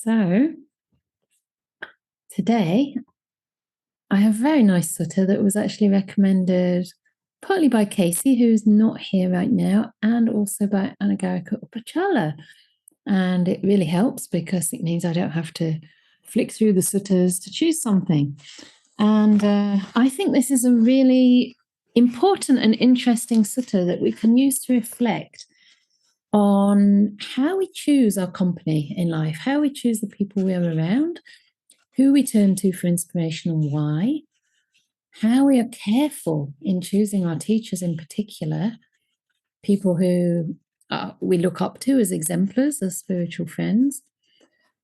So today I have a very nice sutta that was actually recommended partly by Casey, who's not here right now, and also by Anagarika Upachala. And it really helps because it means I don't have to flick through the suttas to choose something. And I think this is a really important and interesting sutta that we can use to reflect on how we choose our company in life, how we choose the people we're around, who we turn to for inspiration and why, how we are careful in choosing our teachers in particular, people who we look up to as exemplars, as spiritual friends.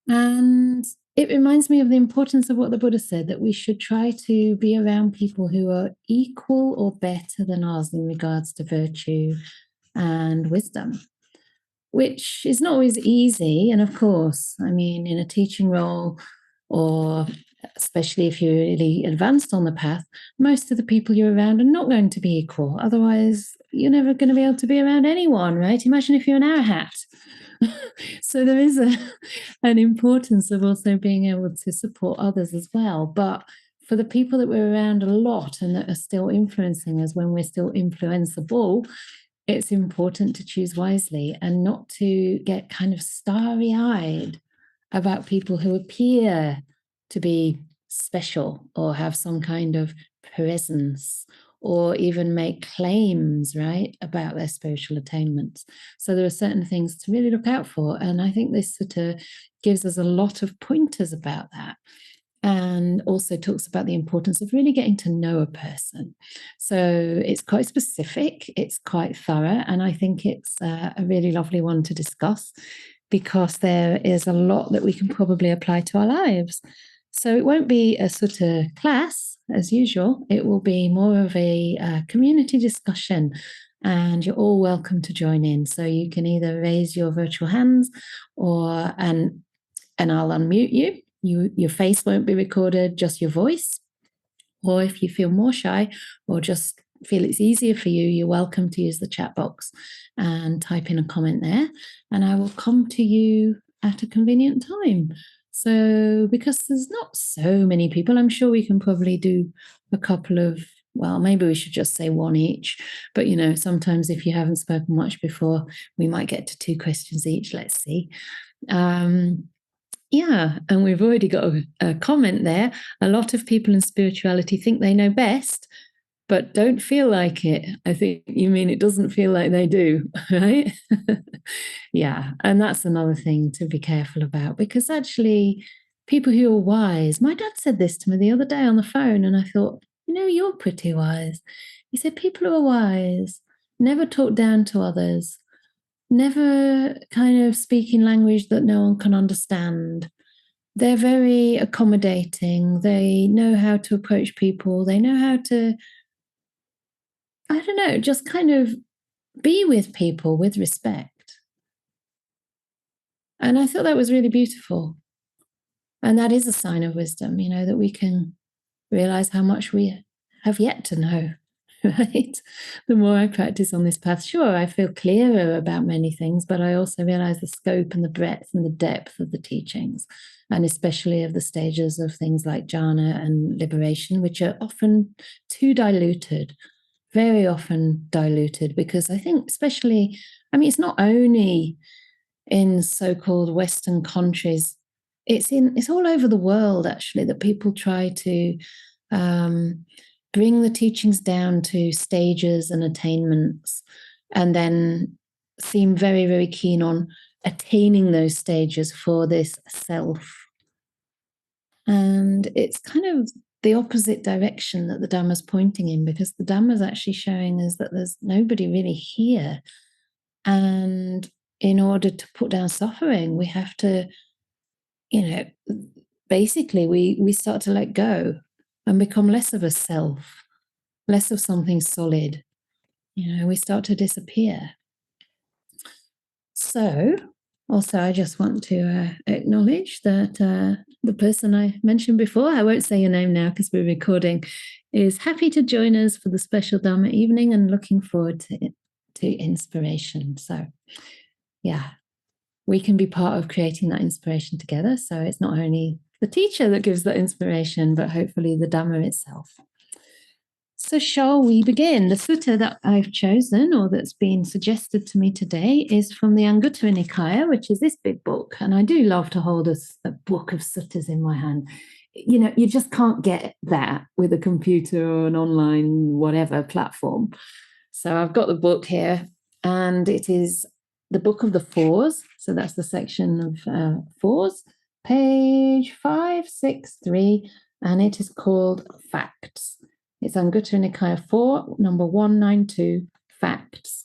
And it reminds me of the importance of what the Buddha said, that we should try to be around people who are equal or better than us in regards to virtue and wisdom, which is not always easy. And of course, I mean, in a teaching role, or especially if you're really advanced on the path, most of the people you're around are not going to be equal. Otherwise, you're never going to be able to be around anyone, right? Imagine if you're an arahat. So there is an importance of also being able to support others as well. But for the people that we're around a lot and that are still influencing us when we're still influenceable, it's important to choose wisely and not to get kind of starry-eyed about people who appear to be special or have some kind of presence or even make claims, right, about their spiritual attainments. So there are certain things to really look out for. And I think this sutta gives us a lot of pointers about that. And also talks about the importance of really getting to know a person. So it's quite specific, it's quite thorough, and I think it's a really lovely one to discuss because there is a lot that we can probably apply to our lives. So it won't be a sutta class as usual, it will be more of a community discussion, and you're all welcome to join in. So you can either raise your virtual hands and I'll unmute you. Your face won't be recorded, just your voice. Or if you feel more shy or just feel it's easier for you, you're welcome to use the chat box and type in a comment there. And I will come to you at a convenient time. So because there's not so many people, I'm sure we can probably do a couple of, well, maybe we should just say one each. But, sometimes if you haven't spoken much before, we might get to 2 questions each. Let's see. Yeah, and we've already got a comment there. A lot of people in spirituality think they know best, but don't feel like it. I think you mean it doesn't feel like they do, right? Yeah, and that's another thing to be careful about, because actually people who are wise, my dad said this to me the other day on the phone, and I thought, you're pretty wise. He said, people who are wise never talk down to others, never kind of speak in language that no one can understand. They're very accommodating. They know how to approach people. They know how to, I don't know, just kind of be with people with respect. And I thought that was really beautiful. And that is a sign of wisdom, that we can realize how much we have yet to know. Right? The more I practice on this path, sure, I feel clearer about many things, but I also realize the scope and the breadth and the depth of the teachings, and especially of the stages of things like jhana and liberation, which are often too diluted, very often diluted, because I think especially, it's not only in so-called Western countries, it's all over the world, actually, that people try to bring the teachings down to stages and attainments, and then seem very, very keen on attaining those stages for this self. And it's kind of the opposite direction that the Dhamma's pointing in, because the Dhamma's actually showing us that there's nobody really here. And in order to put down suffering, we have to, basically we start to let go and become less of a self, less of something solid. We start to disappear. So, also, I just want to acknowledge that the person I mentioned before, I won't say your name now because we're recording, is happy to join us for the special Dharma evening and looking forward to inspiration. So, yeah. we can be part of creating that inspiration together. So it's not only the teacher that gives that inspiration, but hopefully the Dhamma itself. So shall we begin? The sutta that I've chosen, or that's been suggested to me today, is from the Anguttara Nikaya, which is this big book. And I do love to hold a book of suttas in my hand. You know, you just can't get that with a computer or an online whatever platform. So I've got the book here, and it is the Book of the Fours. So that's the section of fours, page 563, and it is called Facts. It's Anguttara Nikaya 4, number 192, Facts.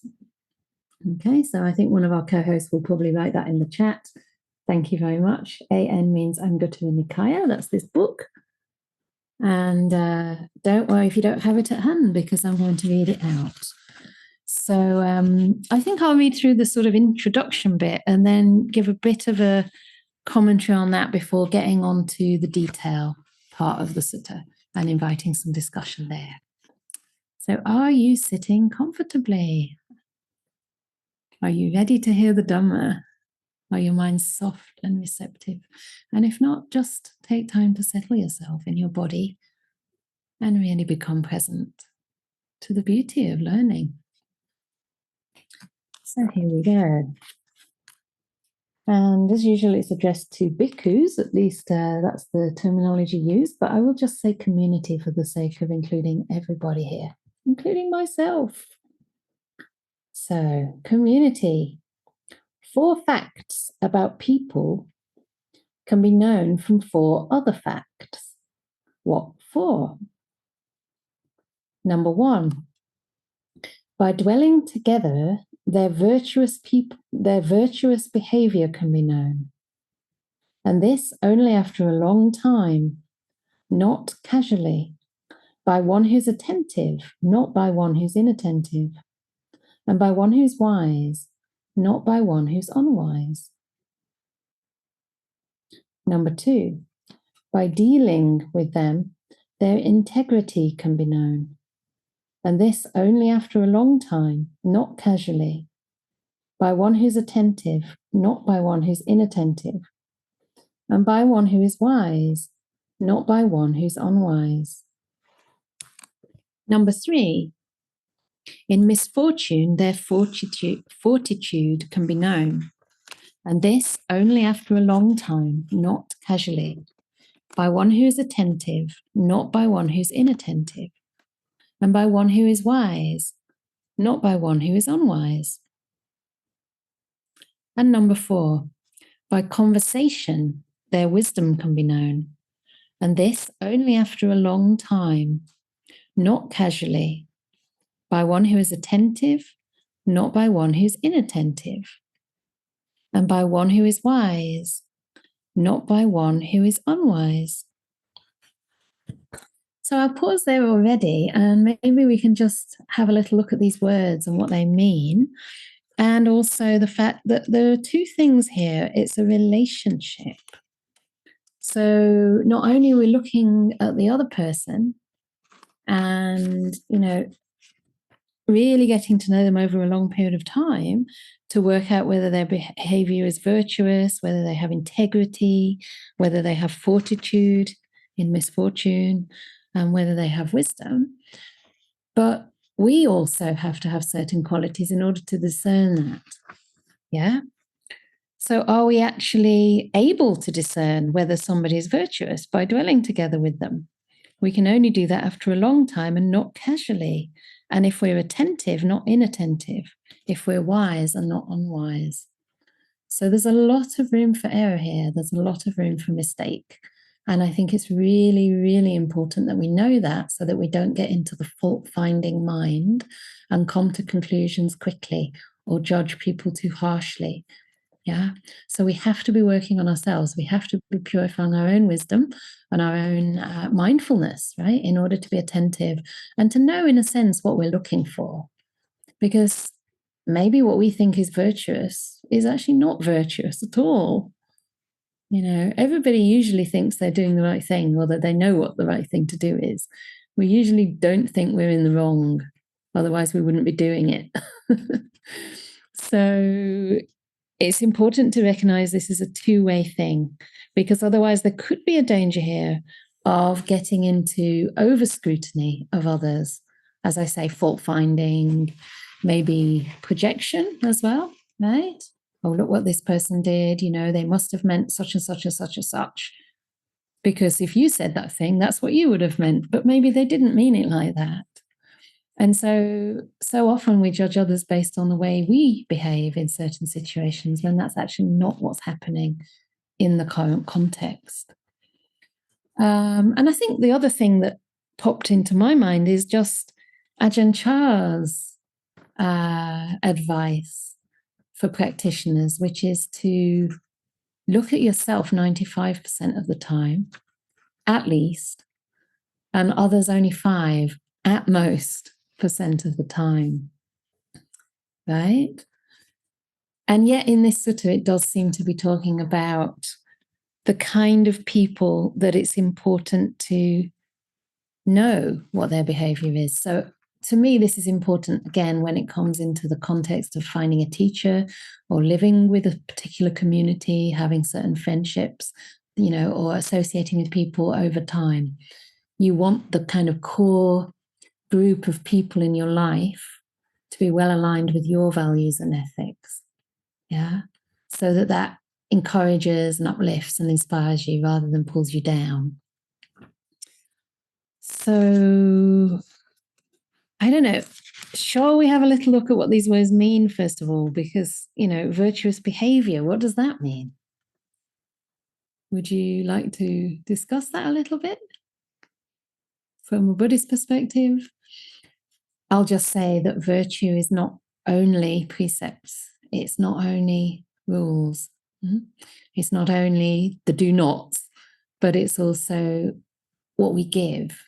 Okay, so I think one of our co-hosts will probably write that in the chat. Thank you very much. AN means Anguttara Nikaya. That's this book. And don't worry if you don't have it at hand, because I'm going to read it out. So I think I'll read through the sort of introduction bit and then give a bit of a commentary on that before getting on to the detail part of the sutta and inviting some discussion there. So are you sitting comfortably? Are you ready to hear the Dhamma? Are your minds soft and receptive? And if not, just take time to settle yourself in your body and really become present to the beauty of learning. So here we go. And as usual, it's addressed to bhikkhus, at least that's the terminology used, but I will just say community for the sake of including everybody here, including myself. So, community. 4 facts about people can be known from 4 other facts. What 4? Number 1, by dwelling together, their virtuous behavior can be known. And this only after a long time, not casually, by one who's attentive, not by one who's inattentive, and by one who's wise, not by one who's unwise. Number 2, by dealing with them, their integrity can be known. And this only after a long time, not casually, by one who's attentive, not by one who's inattentive, and by one who is wise, not by one who's unwise. Number 3, in misfortune, their fortitude can be known, and this only after a long time, not casually, by one who is attentive, not by one who's inattentive, and by one who is wise, not by one who is unwise. And number 4, by conversation, their wisdom can be known, and this only after a long time, not casually, by one who is attentive, not by one who's inattentive, and by one who is wise, not by one who is unwise. So I'll pause there already, and maybe we can just have a little look at these words and what they mean. And also the fact that there are 2 things here. It's a relationship. So not only are we looking at the other person and, you know, really getting to know them over a long period of time to work out whether their behavior is virtuous, whether they have integrity, whether they have fortitude in misfortune, and whether they have wisdom. But we also have to have certain qualities in order to discern that. Yeah? So are we actually able to discern whether somebody is virtuous by dwelling together with them? We can only do that after a long time and not casually. And if we're attentive, not inattentive. If we're wise and not unwise. So there's a lot of room for error here. There's a lot of room for mistake. And I think it's really, really important that we know that so that we don't get into the fault-finding mind and come to conclusions quickly or judge people too harshly. Yeah. So we have to be working on ourselves. We have to be purifying our own wisdom and our own mindfulness, right? In order to be attentive and to know, in a sense, what we're looking for. Because maybe what we think is virtuous is actually not virtuous at all. You know, everybody usually thinks they're doing the right thing or that they know what the right thing to do is. We usually don't think we're in the wrong. Otherwise, we wouldn't be doing it. So it's important to recognize this is a two-way thing, because otherwise there could be a danger here of getting into over scrutiny of others. As I say, fault finding, maybe projection as well, right? Oh, look what this person did. They must have meant such and such and such and such. Because if you said that thing, that's what you would have meant. But maybe they didn't mean it like that. And so often we judge others based on the way we behave in certain situations, when that's actually not what's happening in the current context. And I think the other thing that popped into my mind is just Ajahn Chah's advice for practitioners, which is to look at yourself 95% of the time, at least, and others only 5% at most of the time, right? And yet in this sutta, it does seem to be talking about the kind of people that it's important to know what their behavior is. So to me, this is important, again, when it comes into the context of finding a teacher or living with a particular community, having certain friendships, or associating with people over time. You want the kind of core group of people in your life to be well aligned with your values and ethics. Yeah. So that encourages and uplifts and inspires you rather than pulls you down. So I don't know. Shall we have a little look at what these words mean, first of all? Because, virtuous behavior, what does that mean? Would you like to discuss that a little bit from a Buddhist perspective? I'll just say that virtue is not only precepts. It's not only rules. It's not only the do nots, but it's also what we give.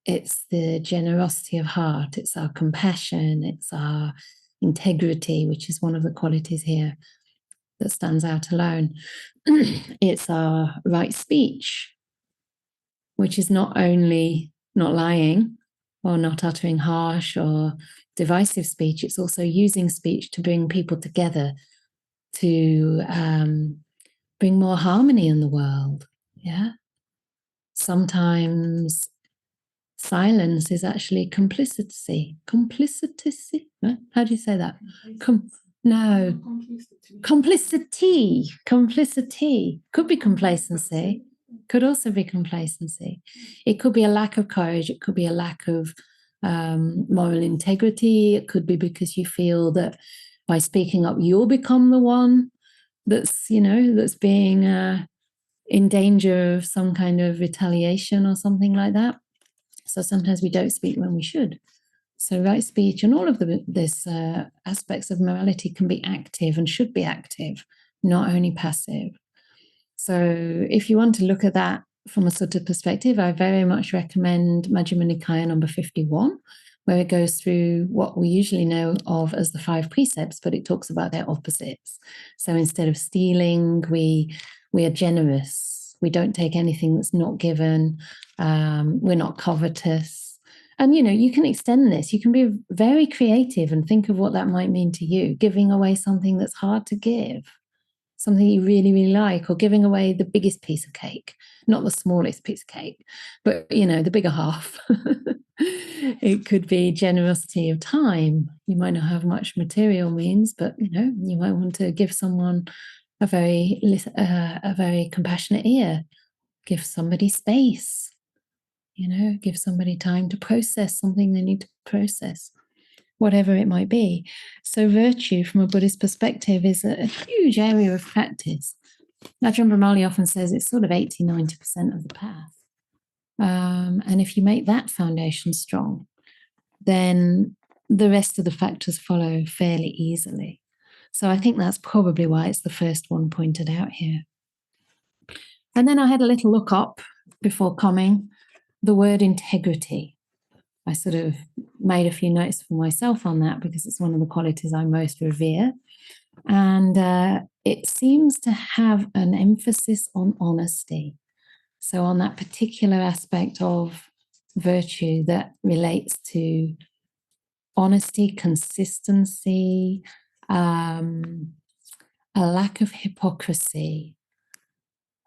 It's the generosity of heart. It's our compassion. It's our integrity, which is one of the qualities here that stands out alone. It's our right speech, which is not only not lying or not uttering harsh or divisive speech. It's also using speech to bring people together, to bring more harmony in the world. Yeah. Sometimes silence is actually complicity. Complicity? How do you say that? No. Complicity. Complicity. Could be complacency. Could also be complacency. It could be a lack of courage. It could be a lack of moral integrity. It could be because you feel that by speaking up, you'll become the one that's being in danger of some kind of retaliation or something like that. So sometimes we don't speak when we should. So right speech and all of this aspects of morality can be active and should be active, not only passive. So if you want to look at that from a sutta perspective, I very much recommend Majjhima Nikaya number 51, where it goes through what we usually know of as the 5 precepts, but it talks about their opposites. So instead of stealing, we are generous. We don't take anything that's not given. We're not covetous. And, you can extend this. You can be very creative and think of what that might mean to you, giving away something that's hard to give, something you really, really like, or giving away the biggest piece of cake, not the smallest piece of cake, but, the bigger half. It could be generosity of time. You might not have much material means, but, you might want to give someone a very compassionate ear, give somebody space, give somebody time to process something they need to process, whatever it might be. So virtue from a Buddhist perspective is a huge area of practice. Ajahn Brahmali often says it's sort of 80-90% of the path. And if you make that foundation strong, then the rest of the factors follow fairly easily. So I think that's probably why it's the first one pointed out here. And then I had a little look up before coming, the word integrity. I sort of made a few notes for myself on that because it's one of the qualities I most revere. And it seems to have an emphasis on honesty. So on that particular aspect of virtue that relates to honesty, consistency, a lack of hypocrisy,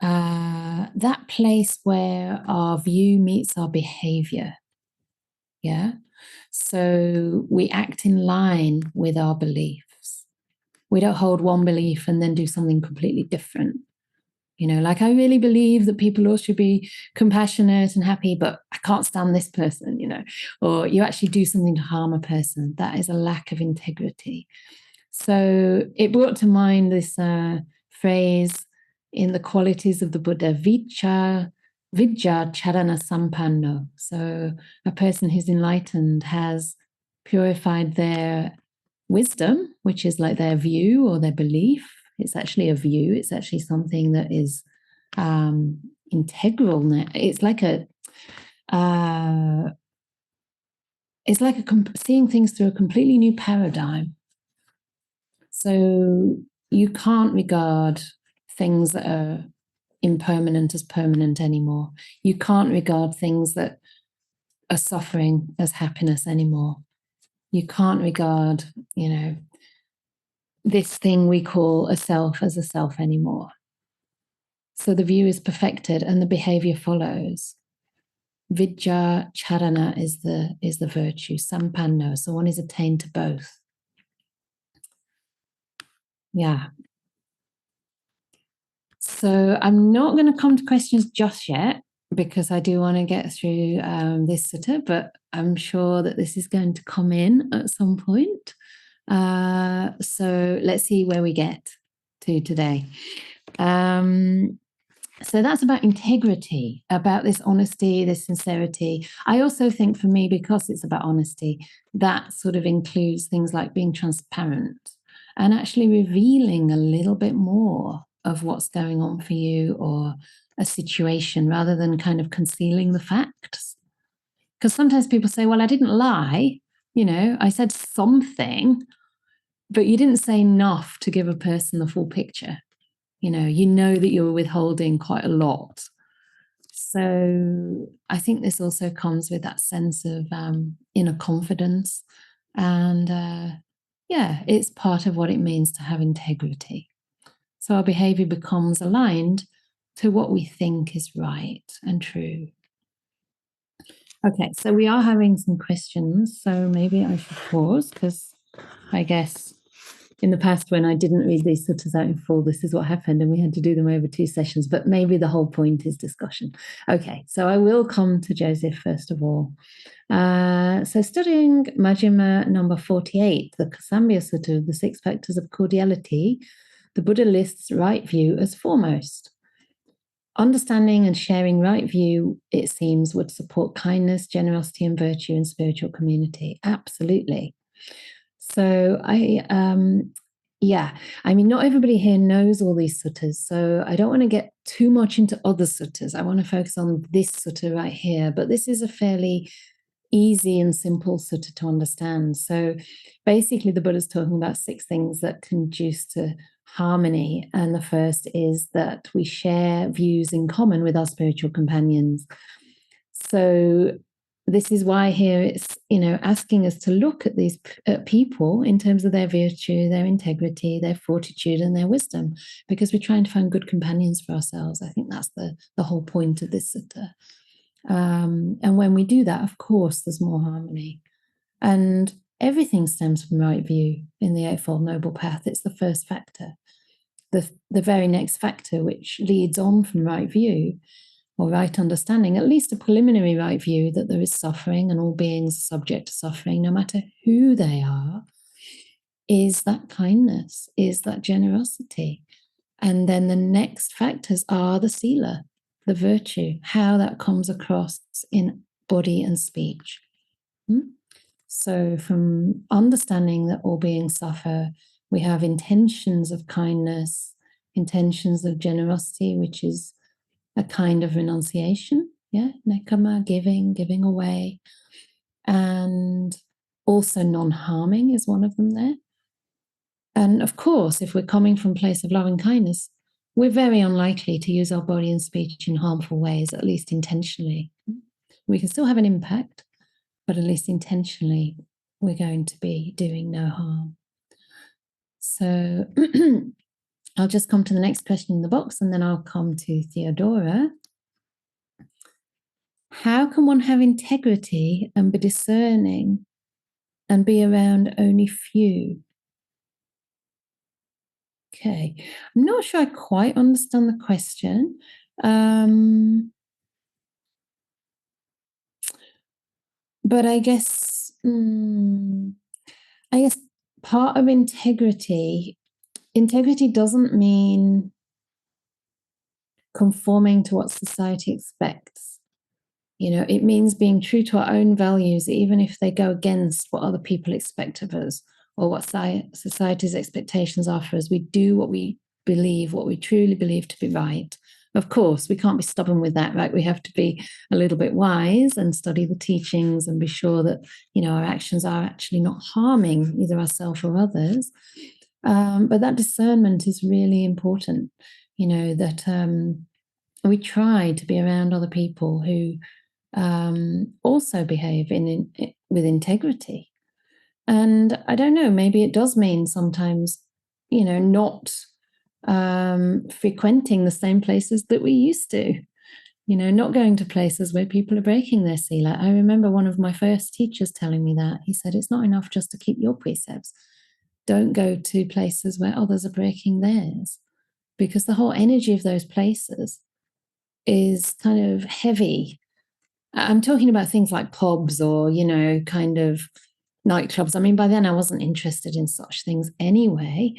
that place where our view meets our behavior. Yeah. So we act in line with our beliefs. We don't hold one belief and then do something completely different. You know, like I really believe that people all should be compassionate and happy, but I can't stand this person, you know, or you actually do something to harm a person. That is a lack of integrity. So it brought to mind this phrase in the qualities of the Buddha, Vidya Charana Sampanno. So a person who's enlightened has purified their wisdom, which is like their view or their belief. It's actually a view. It's actually something that is integral. It's like seeing things through a completely new paradigm. So you can't regard things that are impermanent as permanent anymore. You can't regard things that are suffering as happiness anymore. You can't regard, you know, this thing we call a self as a self anymore. So the view is perfected and the behavior follows. Vidya charana is the virtue, sampanno. So one is attained to both. Yeah. So I'm not going to come to questions just yet because I do want to get through this sutta, but I'm sure that this is going to come in at some point. So let's see where we get to today. So that's about integrity, about this honesty, this sincerity. I also think for me, because it's about honesty, that sort of includes things like being transparent and actually revealing a little bit more of what's going on for you or a situation rather than kind of concealing the facts. Because sometimes people say, well, I didn't lie, you know, I said something, but you didn't say enough to give a person the full picture. You know that you're withholding quite a lot. So I think this also comes with that sense of inner confidence. And yeah, it's part of what it means to have integrity. So our behavior becomes aligned to what we think is right and true. Okay, so we are having some questions. So maybe I should pause because I guess in the past, when I didn't read these suttas out in full, this is what happened, and we had to do them over 2 sessions. But maybe the whole point is discussion. Okay, so I will come to Joseph first of all. So studying Majjhima number 48, the Kasambhya Sutta, the 6 factors of cordiality, the Buddha lists right view as foremost. Understanding and sharing right view, it seems, would support kindness, generosity, and virtue in spiritual community. Absolutely. So I mean, not everybody here knows all these suttas, so I don't want to get too much into other suttas. I want to focus on this sutta right here, but this is a fairly easy and simple sutta to understand. So basically, the Buddha's talking about 6 things that conduce to harmony, and the first is that we share views in common with our spiritual companions. So this is why here it's, you know, asking us to look at these people in terms of their virtue, their integrity, their fortitude, and their wisdom, because we're trying to find good companions for ourselves. I think that's the whole point of this sutta. And when we do that, of course, there's more harmony. And everything stems from right view in the Eightfold Noble Path. It's the first factor. The very next factor, which leads on from right view, or right understanding, at least a preliminary right view that there is suffering and all beings are subject to suffering, no matter who they are, is that kindness, is that generosity. And then the next factors are the sila, the virtue, how that comes across in body and speech. So from understanding that all beings suffer, we have intentions of kindness, intentions of generosity, which is a kind of renunciation, nekama, giving away, and also non-harming is one of them there. And of course, if we're coming from a place of love and kindness, we're very unlikely to use our body and speech in harmful ways, at least intentionally. We can still have an impact, but at least intentionally, we're going to be doing no harm. So I'll just come to the next question in the box, and then I'll come to Theodora. How can one have integrity and be discerning and be around only few? Okay, I'm not sure I quite understand the question. But I guess part of integrity doesn't mean conforming to what society expects. It means being true to our own values, even if they go against what other people expect of us or what society's expectations are for us. We do what we believe, what we truly believe to be right. Of course, we can't be stubborn with that, right? We have to be a little bit wise and study the teachings and be sure that, our actions are actually not harming either ourselves or others. But that discernment is really important, that we try to be around other people who also behave with integrity. And I don't know, maybe it does mean sometimes, not frequenting the same places that we used to, not going to places where people are breaking their sila. I remember one of my first teachers telling me that. He said, it's not enough just to keep your precepts. Don't go to places where others are breaking theirs, because the whole energy of those places is kind of heavy. I'm talking about things like pubs or, kind of nightclubs. I mean, by then I wasn't interested in such things anyway.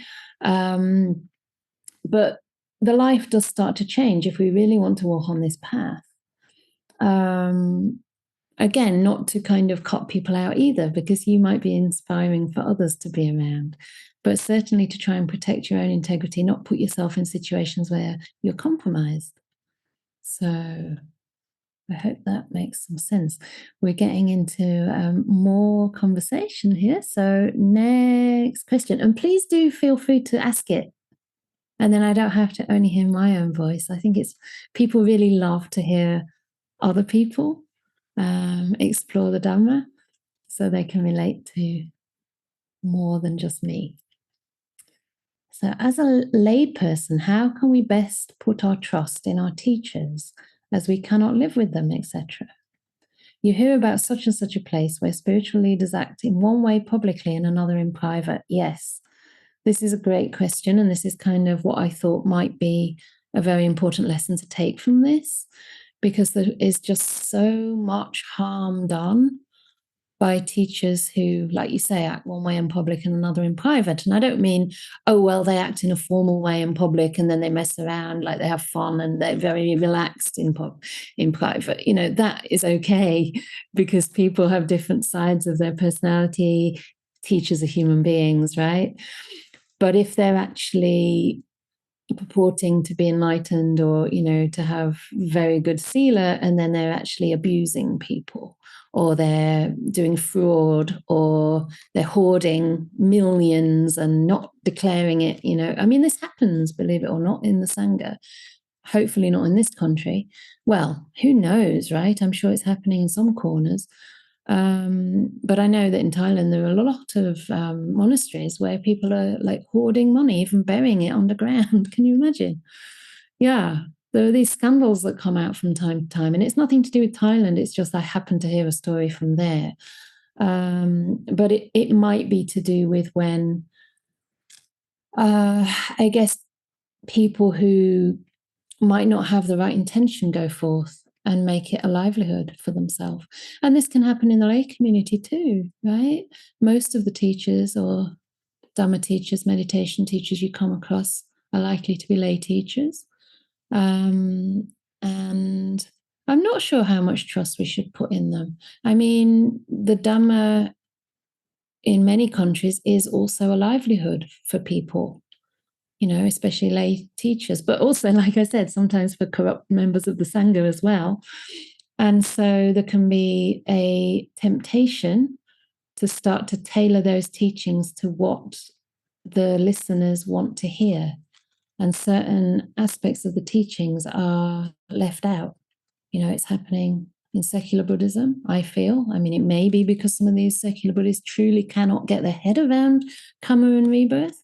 But the life does start to change if we really want to walk on this path. Again, not to kind of cut people out either, because you might be inspiring for others to be around, but certainly to try and protect your own integrity, not put yourself in situations where you're compromised. So I hope that makes some sense. We're getting into more conversation here. So next question, and please do feel free to ask it. And then I don't have to only hear my own voice. I think people really love to hear other people explore the Dhamma so they can relate to more than just me. So as a layperson, how can we best put our trust in our teachers as we cannot live with them, etc.? You hear about such and such a place where spiritual leaders act in one way publicly and another in private. Yes, this is a great question. And this is kind of what I thought might be a very important lesson to take from this, because there is just so much harm done by teachers who, like you say, act one way in public and another in private. And I don't mean, oh, well, they act in a formal way in public and then they mess around, like they have fun and they're very relaxed in private. That is okay, because people have different sides of their personality. Teachers are human beings, right? But if they're actually purporting to be enlightened or, to have very good sila, and then they're actually abusing people, or they're doing fraud, or they're hoarding millions and not declaring it, I mean, this happens, believe it or not, in the Sangha. Hopefully not in this country. Well, who knows, right? I'm sure it's happening in some corners. But I know that in Thailand, there are a lot of monasteries where people are like hoarding money, even burying it underground. Can you imagine? Yeah, there are these scandals that come out from time to time, and it's nothing to do with Thailand. It's just I happened to hear a story from there. But it might be to do with when, I guess, people who might not have the right intention go forth and make it a livelihood for themselves. And this can happen in the lay community too, right? Most of the teachers or Dhamma teachers, meditation teachers you come across are likely to be lay teachers. And I'm not sure how much trust we should put in them. I mean, the Dhamma in many countries is also a livelihood for people, especially lay teachers, but also, like I said, sometimes for corrupt members of the Sangha as well. And so there can be a temptation to start to tailor those teachings to what the listeners want to hear. And certain aspects of the teachings are left out. It's happening in secular Buddhism, I feel. I mean, it may be because some of these secular Buddhists truly cannot get their head around karma and rebirth.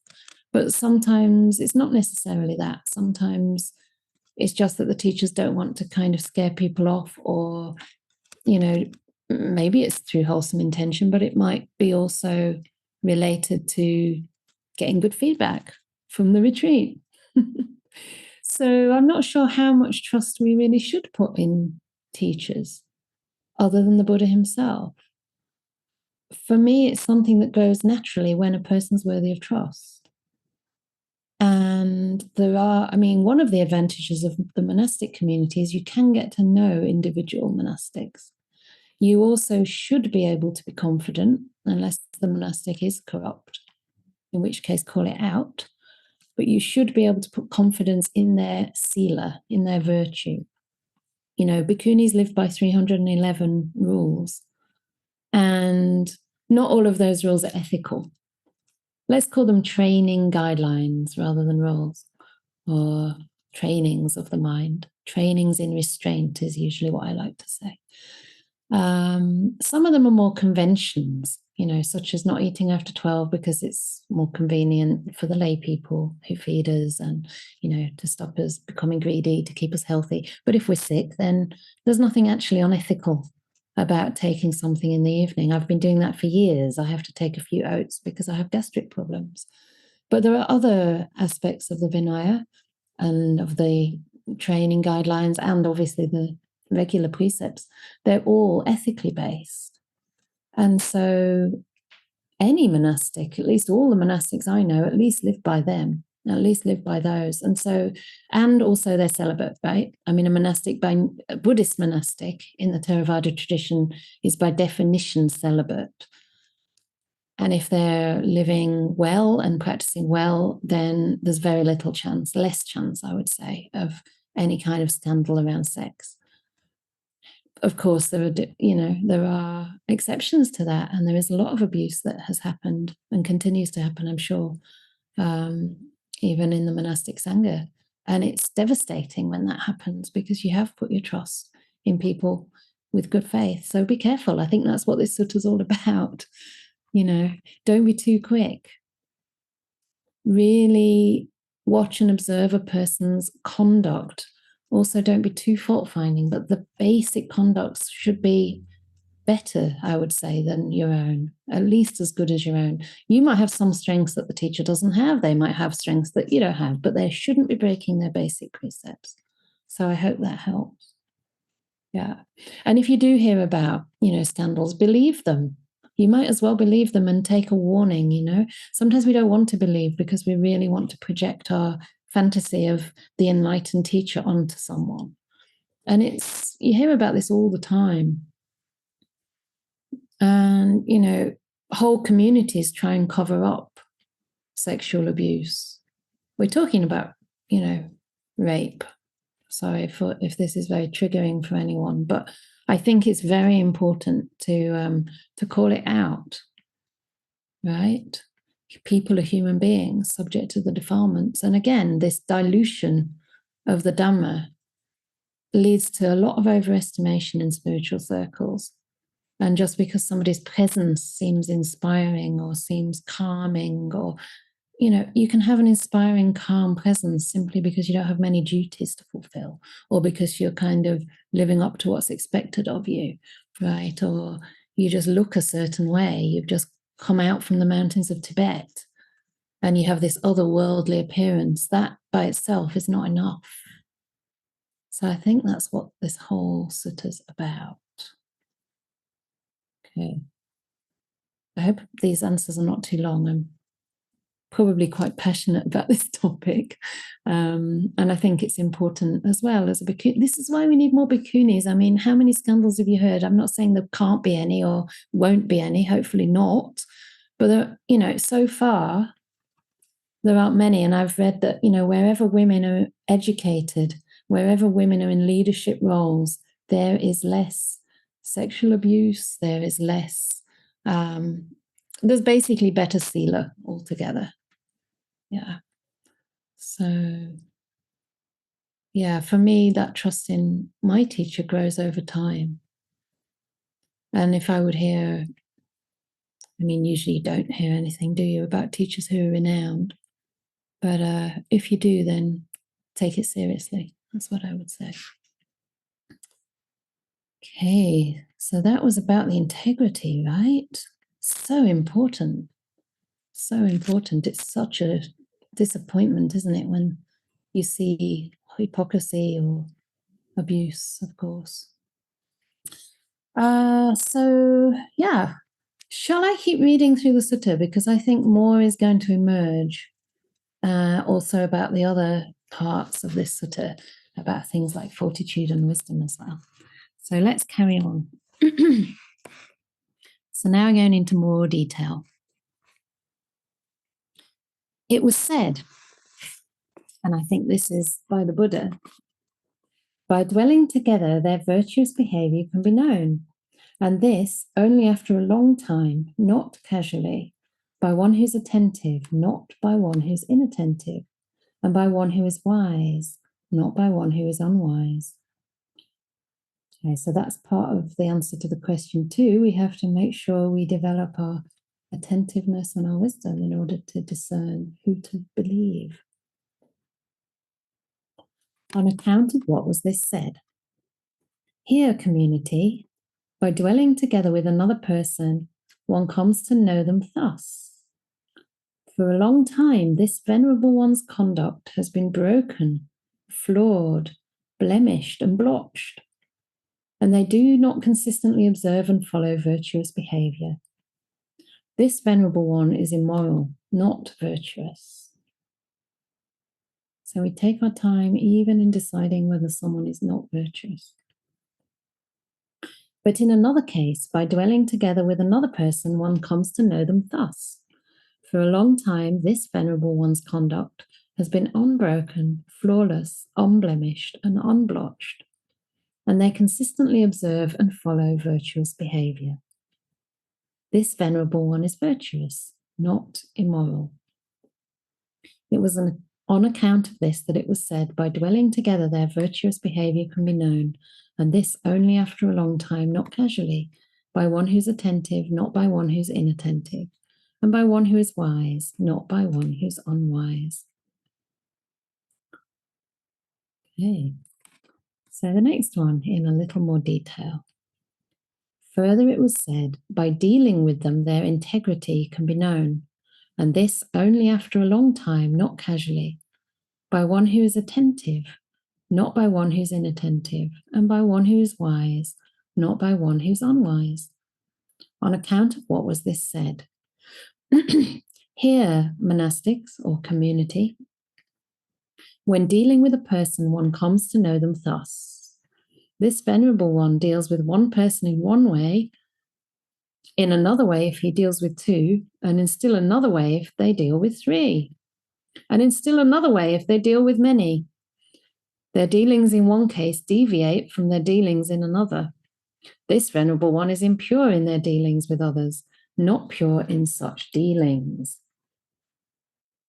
But sometimes it's not necessarily that. Sometimes it's just that the teachers don't want to kind of scare people off, or, maybe it's through wholesome intention, but it might be also related to getting good feedback from the retreat. So I'm not sure how much trust we really should put in teachers other than the Buddha himself. For me, it's something that goes naturally when a person's worthy of trust. And one of the advantages of the monastic community is you can get to know individual monastics. You also should be able to be confident, unless the monastic is corrupt, in which case call it out. But you should be able to put confidence in their sila, in their virtue. Bhikkhunis live by 311 rules, and not all of those rules are ethical. Let's call them training guidelines rather than rules, or trainings of the mind. Trainings in restraint is usually what I like to say. Some of them are more conventions, such as not eating after 12 because it's more convenient for the lay people who feed us, and, to stop us becoming greedy, to keep us healthy. But if we're sick, then there's nothing actually unethical about taking something in the evening. I've been doing that for years. I have to take a few oats because I have gastric problems. But there are other aspects of the Vinaya and of the training guidelines, and obviously the regular precepts. They're all ethically based. And so any monastic, at least all the monastics I know, at least live by them, at least live by those. And also they're celibate, right? A Buddhist monastic in the Theravada tradition is by definition celibate. And if they're living well and practicing well, then there's very little chance, less chance, I would say, of any kind of scandal around sex. Of course, there are exceptions to that, and there is a lot of abuse that has happened and continues to happen, I'm sure, even in the monastic sangha. And it's devastating when that happens, because you have put your trust in people with good faith. So be careful. I think that's what this sutta is all about. Don't be too quick. Really watch and observe a person's conduct. Also, don't be too fault-finding, but the basic conducts should be better, I would say, than your own, at least as good as your own. You might have some strengths that the teacher doesn't have. They might have strengths that you don't have, but they shouldn't be breaking their basic precepts. So I hope that helps. Yeah. And if you do hear about, scandals, believe them. You might as well believe them and take a warning. Sometimes we don't want to believe because we really want to project our fantasy of the enlightened teacher onto someone. And you hear about this all the time. And, whole communities try and cover up sexual abuse. We're talking about, rape. Sorry if this is very triggering for anyone, but I think it's very important to call it out, right? People are human beings subject to the defilements. And again, this dilution of the Dhamma leads to a lot of overestimation in spiritual circles. And just because somebody's presence seems inspiring or seems calming, or, you can have an inspiring, calm presence simply because you don't have many duties to fulfill, or because you're kind of living up to what's expected of you, right? Or you just look a certain way. You've just come out from the mountains of Tibet and you have this otherworldly appearance. That by itself is not enough. So I think that's what this whole sutta's about. Okay. I hope these answers are not too long. I'm probably quite passionate about this topic. And I think it's important as well as a bhikkhuni. This is why we need more bhikkhunis. I mean, how many scandals have you heard? I'm not saying there can't be any or won't be any, hopefully not. But, so far, there aren't many. And I've read that, wherever women are educated, wherever women are in leadership roles, there is less sexual abuse, there is less, there's basically better sila altogether. Yeah. So, yeah, for me, that trust in my teacher grows over time. And if I would hear, usually you don't hear anything, do you, about teachers who are renowned? But if you do, then take it seriously. That's what I would say. Okay, so that was about the integrity, right? So important. So important. It's such a disappointment, isn't it, when you see hypocrisy or abuse, of course. So, yeah. Shall I keep reading through the sutta? Because I think more is going to emerge also about the other parts of this sutta, about things like fortitude and wisdom as well. So let's carry on. So now we're going into more detail. It was said, and I think this is by the Buddha, by dwelling together, their virtuous behavior can be known, and this only after a long time, not casually, by one who's attentive, not by one who's inattentive, and by one who is wise, not by one who is unwise. Okay, so that's part of the answer to the question too. We have to make sure we develop our attentiveness and our wisdom in order to discern who to believe. On account of what was this said? Here, community, by dwelling together with another person, one comes to know them thus. For a long time, this venerable one's conduct has been broken, flawed, blemished, and blotched, and they do not consistently observe and follow virtuous behavior. This venerable one is immoral, not virtuous. So we take our time even in deciding whether someone is not virtuous. But in another case, by dwelling together with another person, one comes to know them thus. For a long time, this venerable one's conduct has been unbroken, flawless, unblemished, and unblotched, and they consistently observe and follow virtuous behavior. This venerable one is virtuous, not immoral. It was on account of this that it was said, by dwelling together, their virtuous behavior can be known, and this only after a long time, not casually, by one who's attentive, not by one who's inattentive, and by one who is wise, not by one who's unwise. Okay, so the next one in a little more detail. Further, it was said, by dealing with them, their integrity can be known, and this only after a long time, not casually, by one who is attentive, not by one who's inattentive, and by one who is wise, not by one who's unwise. On account of what was this said? Here, monastics or community, when dealing with a person, one comes to know them thus. This venerable one deals with one person in one way, in another way if he deals with two, and in still another way if they deal with three, and in still another way if they deal with many. Their dealings in one case deviate from their dealings in another. This venerable one is impure in their dealings with others, not pure in such dealings.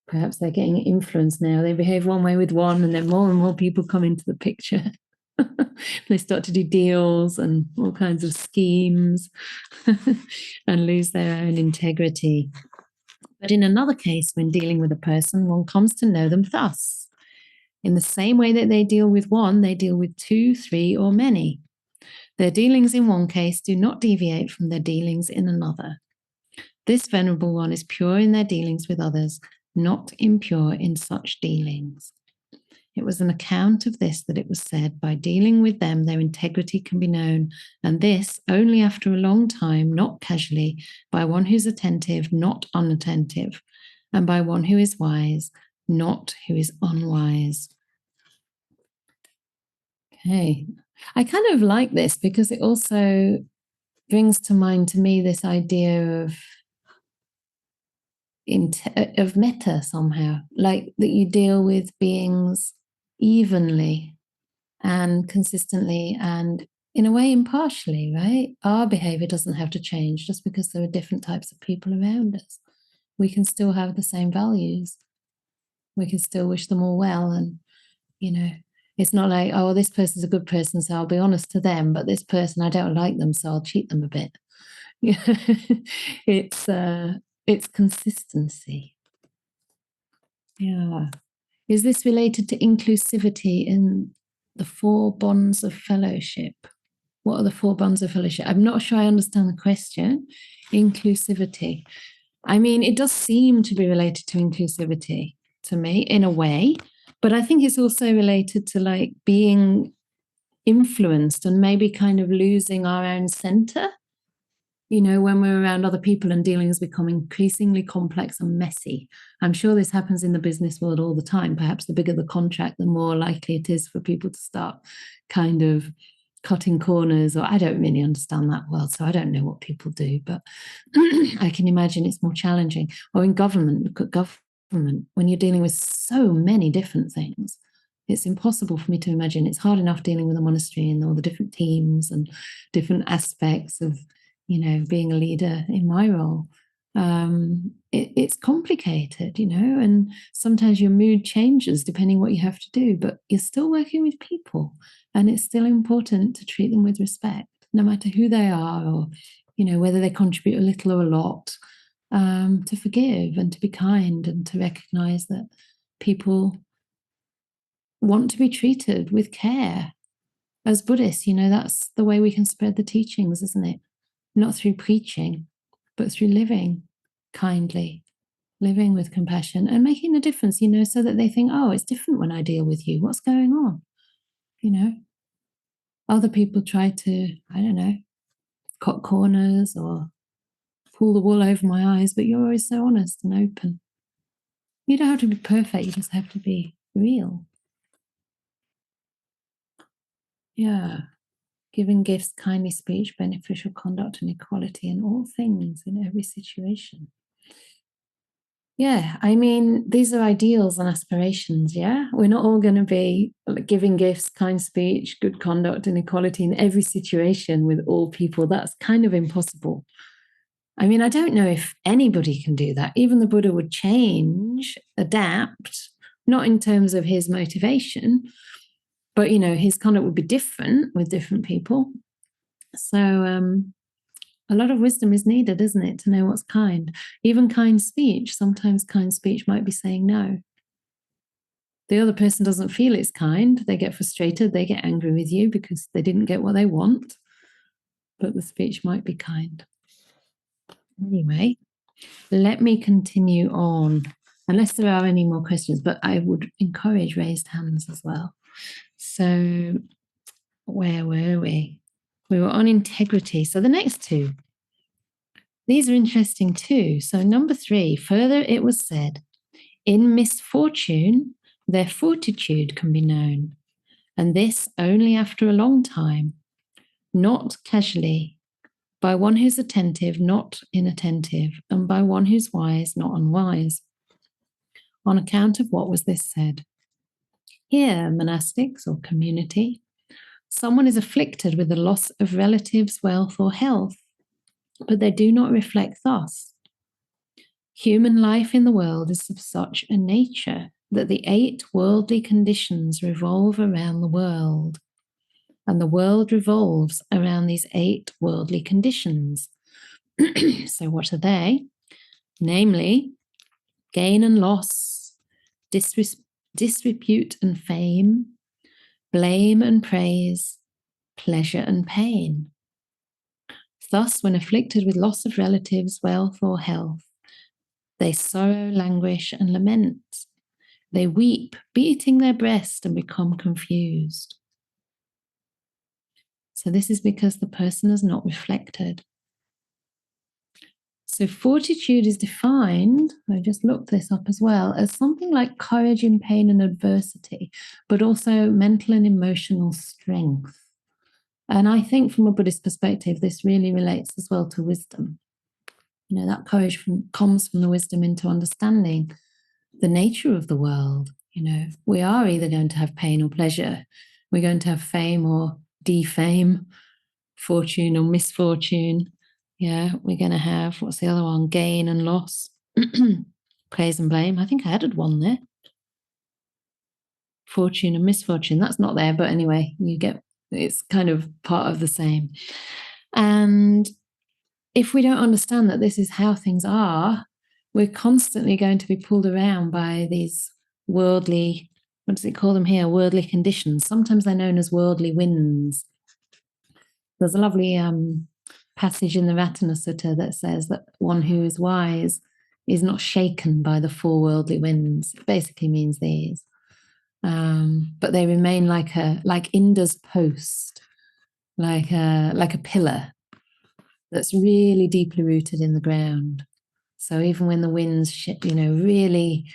Perhaps they're getting influence now. They behave one way with one, and then more and more people come into the picture. They start to do deals and all kinds of schemes and lose their own integrity. But in another case, when dealing with a person, one comes to know them thus. In the same way that they deal with one, they deal with two, three, or many. Their dealings in one case do not deviate from their dealings in another. This venerable one is pure in their dealings with others, not impure in such dealings. It was an account of this that it was said, by dealing with them, their integrity can be known, and this only after a long time, not casually, by one who's attentive, not unattentive, and by one who is wise, not who is unwise. Okay, I kind of like this because it also brings to mind to me this idea of metta somehow, like that you deal with beings evenly and consistently and in a way impartially, right? Our behavior doesn't have to change just because there are different types of people around us. We can still have the same values. We can still wish them all well. And, you know, it's not like, oh, this person's a good person, so I'll be honest to them, but this person, I don't like them, so I'll cheat them a bit. It's consistency. Yeah. Is this related to inclusivity in the 4 bonds of fellowship? What are the 4 bonds of fellowship? I'm not sure I understand the question. Inclusivity. I mean, it does seem to be related to inclusivity to me in a way, but I think it's also related to like being influenced and maybe kind of losing our own center. You know, when we're around other people and dealings become increasingly complex and messy. I'm sure this happens in the business world all the time. Perhaps the bigger the contract, the more likely it is for people to start kind of cutting corners, or I don't really understand that world, so I don't know what people do, but I can imagine it's more challenging. Or in government, look at government, when you're dealing with so many different things, it's impossible for me to imagine. It's hard enough dealing with a monastery and all the different teams and different aspects of, you know, being a leader in my role. It's complicated, you know, and sometimes your mood changes depending what you have to do, but you're still working with people, and it's still important to treat them with respect, no matter who they are, or, you know, whether they contribute a little or a lot, to forgive and to be kind and to recognize that people want to be treated with care. As Buddhists, you know, that's the way we can spread the teachings, isn't it? Not through preaching, but through living kindly, living with compassion and making a difference, you know, so that they think, oh, it's different when I deal with you. What's going on? You know, other people try to, I don't know, cut corners or pull the wool over my eyes, but you're always so honest and open. You don't have to be perfect, you just have to be real. Yeah. Giving gifts, kindly speech, beneficial conduct, and equality in all things, in every situation. Yeah, I mean, these are ideals and aspirations. Yeah, we're not all going to be giving gifts, kind speech, good conduct, and equality in every situation with all people. That's kind of impossible. I mean, I don't know if anybody can do that. Even the Buddha would change, adapt, not in terms of his motivation, but, you know, his conduct would be different with different people. So, a lot of wisdom is needed, isn't it, to know what's kind? Even kind speech, sometimes kind speech might be saying no. The other person doesn't feel it's kind. They get frustrated, they get angry with you because they didn't get what they want, but the speech might be kind. Anyway, let me continue on, unless there are any more questions, but I would encourage raised hands as well. So, where were we? We were on integrity. So, the next 2. These are interesting too. So, number 3, further it was said, in misfortune, their fortitude can be known, and this only after a long time, not casually, by one who's attentive, not inattentive, and by one who's wise, not unwise. On account of what was this said? Here, monastics or community, someone is afflicted with the loss of relatives, wealth, or health, but they do not reflect thus. Human life in the world is of such a nature that the 8 worldly conditions revolve around the world, and the world revolves around these 8 worldly conditions. So, what are they? Namely, gain and loss, disrepute and fame, blame and praise, pleasure and pain. Thus, when afflicted with loss of relatives, wealth, or health, they sorrow, languish, and lament. They weep, beating their breast, and become confused. So this is because the person has not reflected. So fortitude is defined, I just looked this up as well, as something like courage in pain and adversity, but also mental and emotional strength. And I think from a Buddhist perspective, this really relates as well to wisdom. You know, that courage comes from the wisdom into understanding the nature of the world. You know, we are either going to have pain or pleasure. We're going to have fame or defame, fortune or misfortune. Yeah, we're going to have, what's the other one? Gain and loss, praise and blame. I think I added one there. Fortune and misfortune. That's not there, but anyway, you get, it's kind of part of the same. And if we don't understand that this is how things are, we're constantly going to be pulled around by these worldly, what does it call them here? Worldly conditions. Sometimes they're known as worldly winds. There's a lovely passage in the Ratana Sutta that says that one who is wise is not shaken by the four worldly winds. It basically means these. But they remain like Indra's post, like a pillar that's really deeply rooted in the ground. So even when the winds, really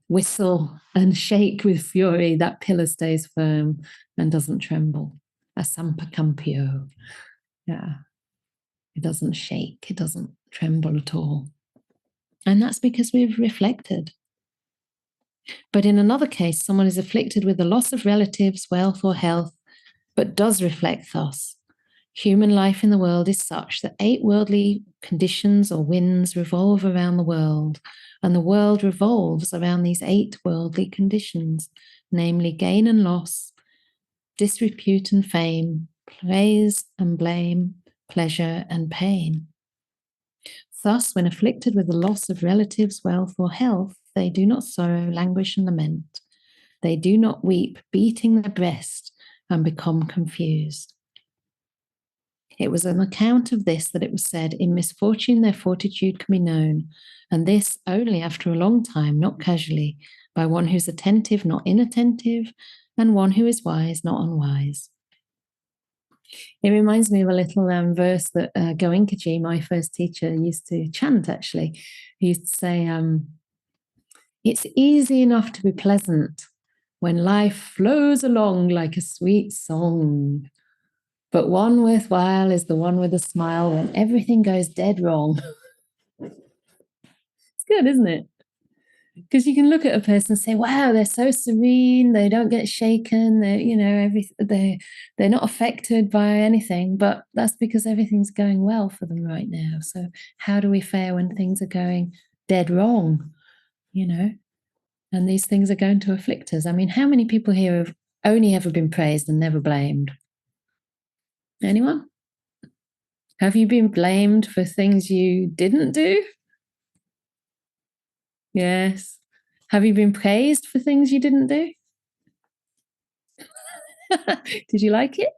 whistle and shake with fury, that pillar stays firm and doesn't tremble. Asampacampio. Yeah. It doesn't shake. It doesn't tremble at all. And that's because we've reflected. But in another case, someone is afflicted with the loss of relatives, wealth, or health, but does reflect thus. Human life in the world is such that 8 worldly conditions or winds revolve around the world, and the world revolves around these 8 worldly conditions, namely gain and loss, disrepute and fame, praise and blame, pleasure and pain. Thus, when afflicted with the loss of relatives, wealth, or health, they do not sorrow, languish, and lament. They do not weep, beating their breast, and become confused. It was on account of this that it was said, in misfortune their fortitude can be known, and this only after a long time, not casually, by one who's attentive, not inattentive, and one who is wise, not unwise. It reminds me of a little verse that Goenkaji, my first teacher, used to chant, actually. He used to say, it's easy enough to be pleasant when life flows along like a sweet song. But one worthwhile is the one with a smile when everything goes dead wrong. It's good, isn't it? Because you can look at a person and say, wow, they're so serene, they don't get shaken, they're not affected by anything, but that's because everything's going well for them right now. So how do we fare when things are going dead wrong? And these things are going to afflict us. I mean, how many people here have only ever been praised and never blamed? Anyone? Have you been blamed for things you didn't do? Yes. Have you been praised for things you didn't do? Did you like it?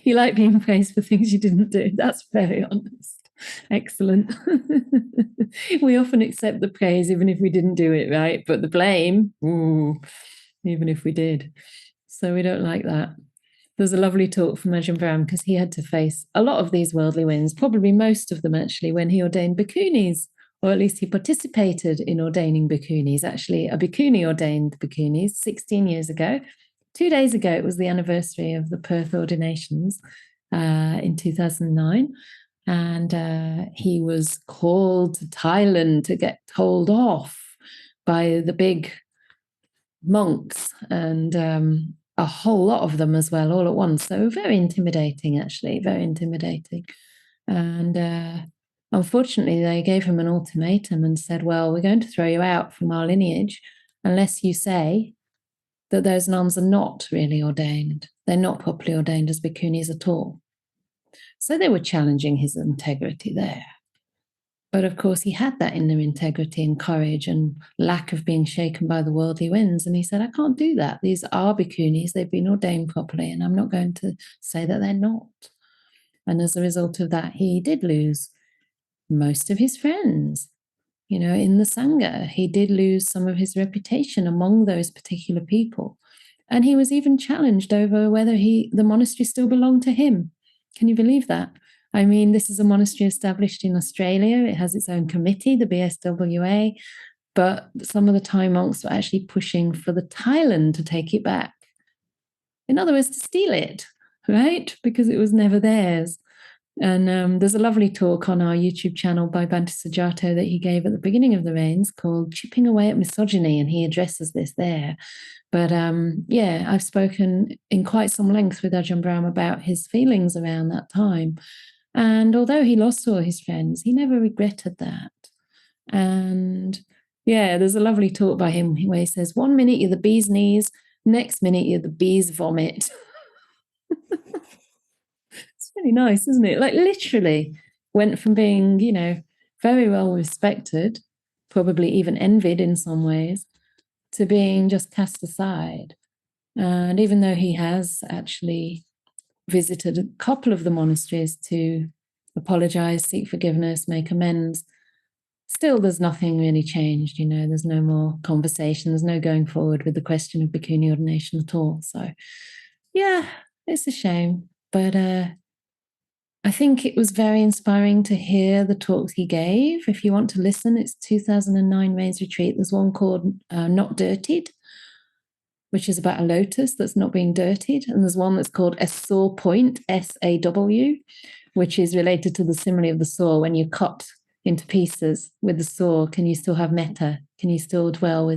You like being praised for things you didn't do. That's very honest. Excellent. We often accept the praise even if we didn't do it, right? But the blame, ooh, even if we did. So we don't like that. There's a lovely talk from Ajahn Brahm because he had to face a lot of these worldly winds, probably most of them actually, when he ordained bhikkhunis, or at least he participated in ordaining bhikkhunis. Actually, a bhikkhuni ordained bhikkhunis 16 years ago. 2 days ago, it was the anniversary of the Perth ordinations in 2009. And he was called to Thailand to get told off by the big monks and a whole lot of them as well, all at once. So very intimidating, actually, very intimidating. And unfortunately, they gave him an ultimatum and said, well, we're going to throw you out from our lineage unless you say that those nuns are not really ordained. They're not properly ordained as bhikkhunis at all. So they were challenging his integrity there. But of course, he had that inner integrity and courage and lack of being shaken by the worldly winds. And he said, I can't do that. These are bhikkhunis. They've been ordained properly, and I'm not going to say that they're not. And as a result of that, he did lose most of his friends. In the Sangha, he did lose some of his reputation among those particular people. And he was even challenged over whether the monastery still belonged to him. Can you believe that? I mean, this is a monastery established in Australia. It has its own committee, the BSWA, but some of the Thai monks were actually pushing for the Thailand to take it back. In other words, to steal it, right? Because it was never theirs. And there's a lovely talk on our YouTube channel by Bhante Sujato that he gave at the beginning of the Rains called Chipping Away at Misogyny, and he addresses this there. But I've spoken in quite some length with Ajahn Brahm about his feelings around that time. And although he lost all his friends, he never regretted that. And there's a lovely talk by him where he says, 1 minute you're the bee's knees, next minute you're the bee's vomit. It's really nice, isn't it? Like literally went from being, very well respected, probably even envied in some ways, to being just cast aside. And even though he has actually visited a couple of the monasteries to apologize, seek forgiveness, make amends, still there's nothing really changed. There's no more conversation, there's no going forward with the question of bhikkhuni ordination at all. So yeah, it's a shame, but I think it was very inspiring to hear the talks he gave. If you want to listen, it's 2009 Rains Retreat. There's one called Not Dirtied, which is about a lotus that's not being dirtied. And there's one that's called A Saw Point, SAW, which is related to the simile of the saw. When you cut into pieces with the saw, can you still have metta? Can you still dwell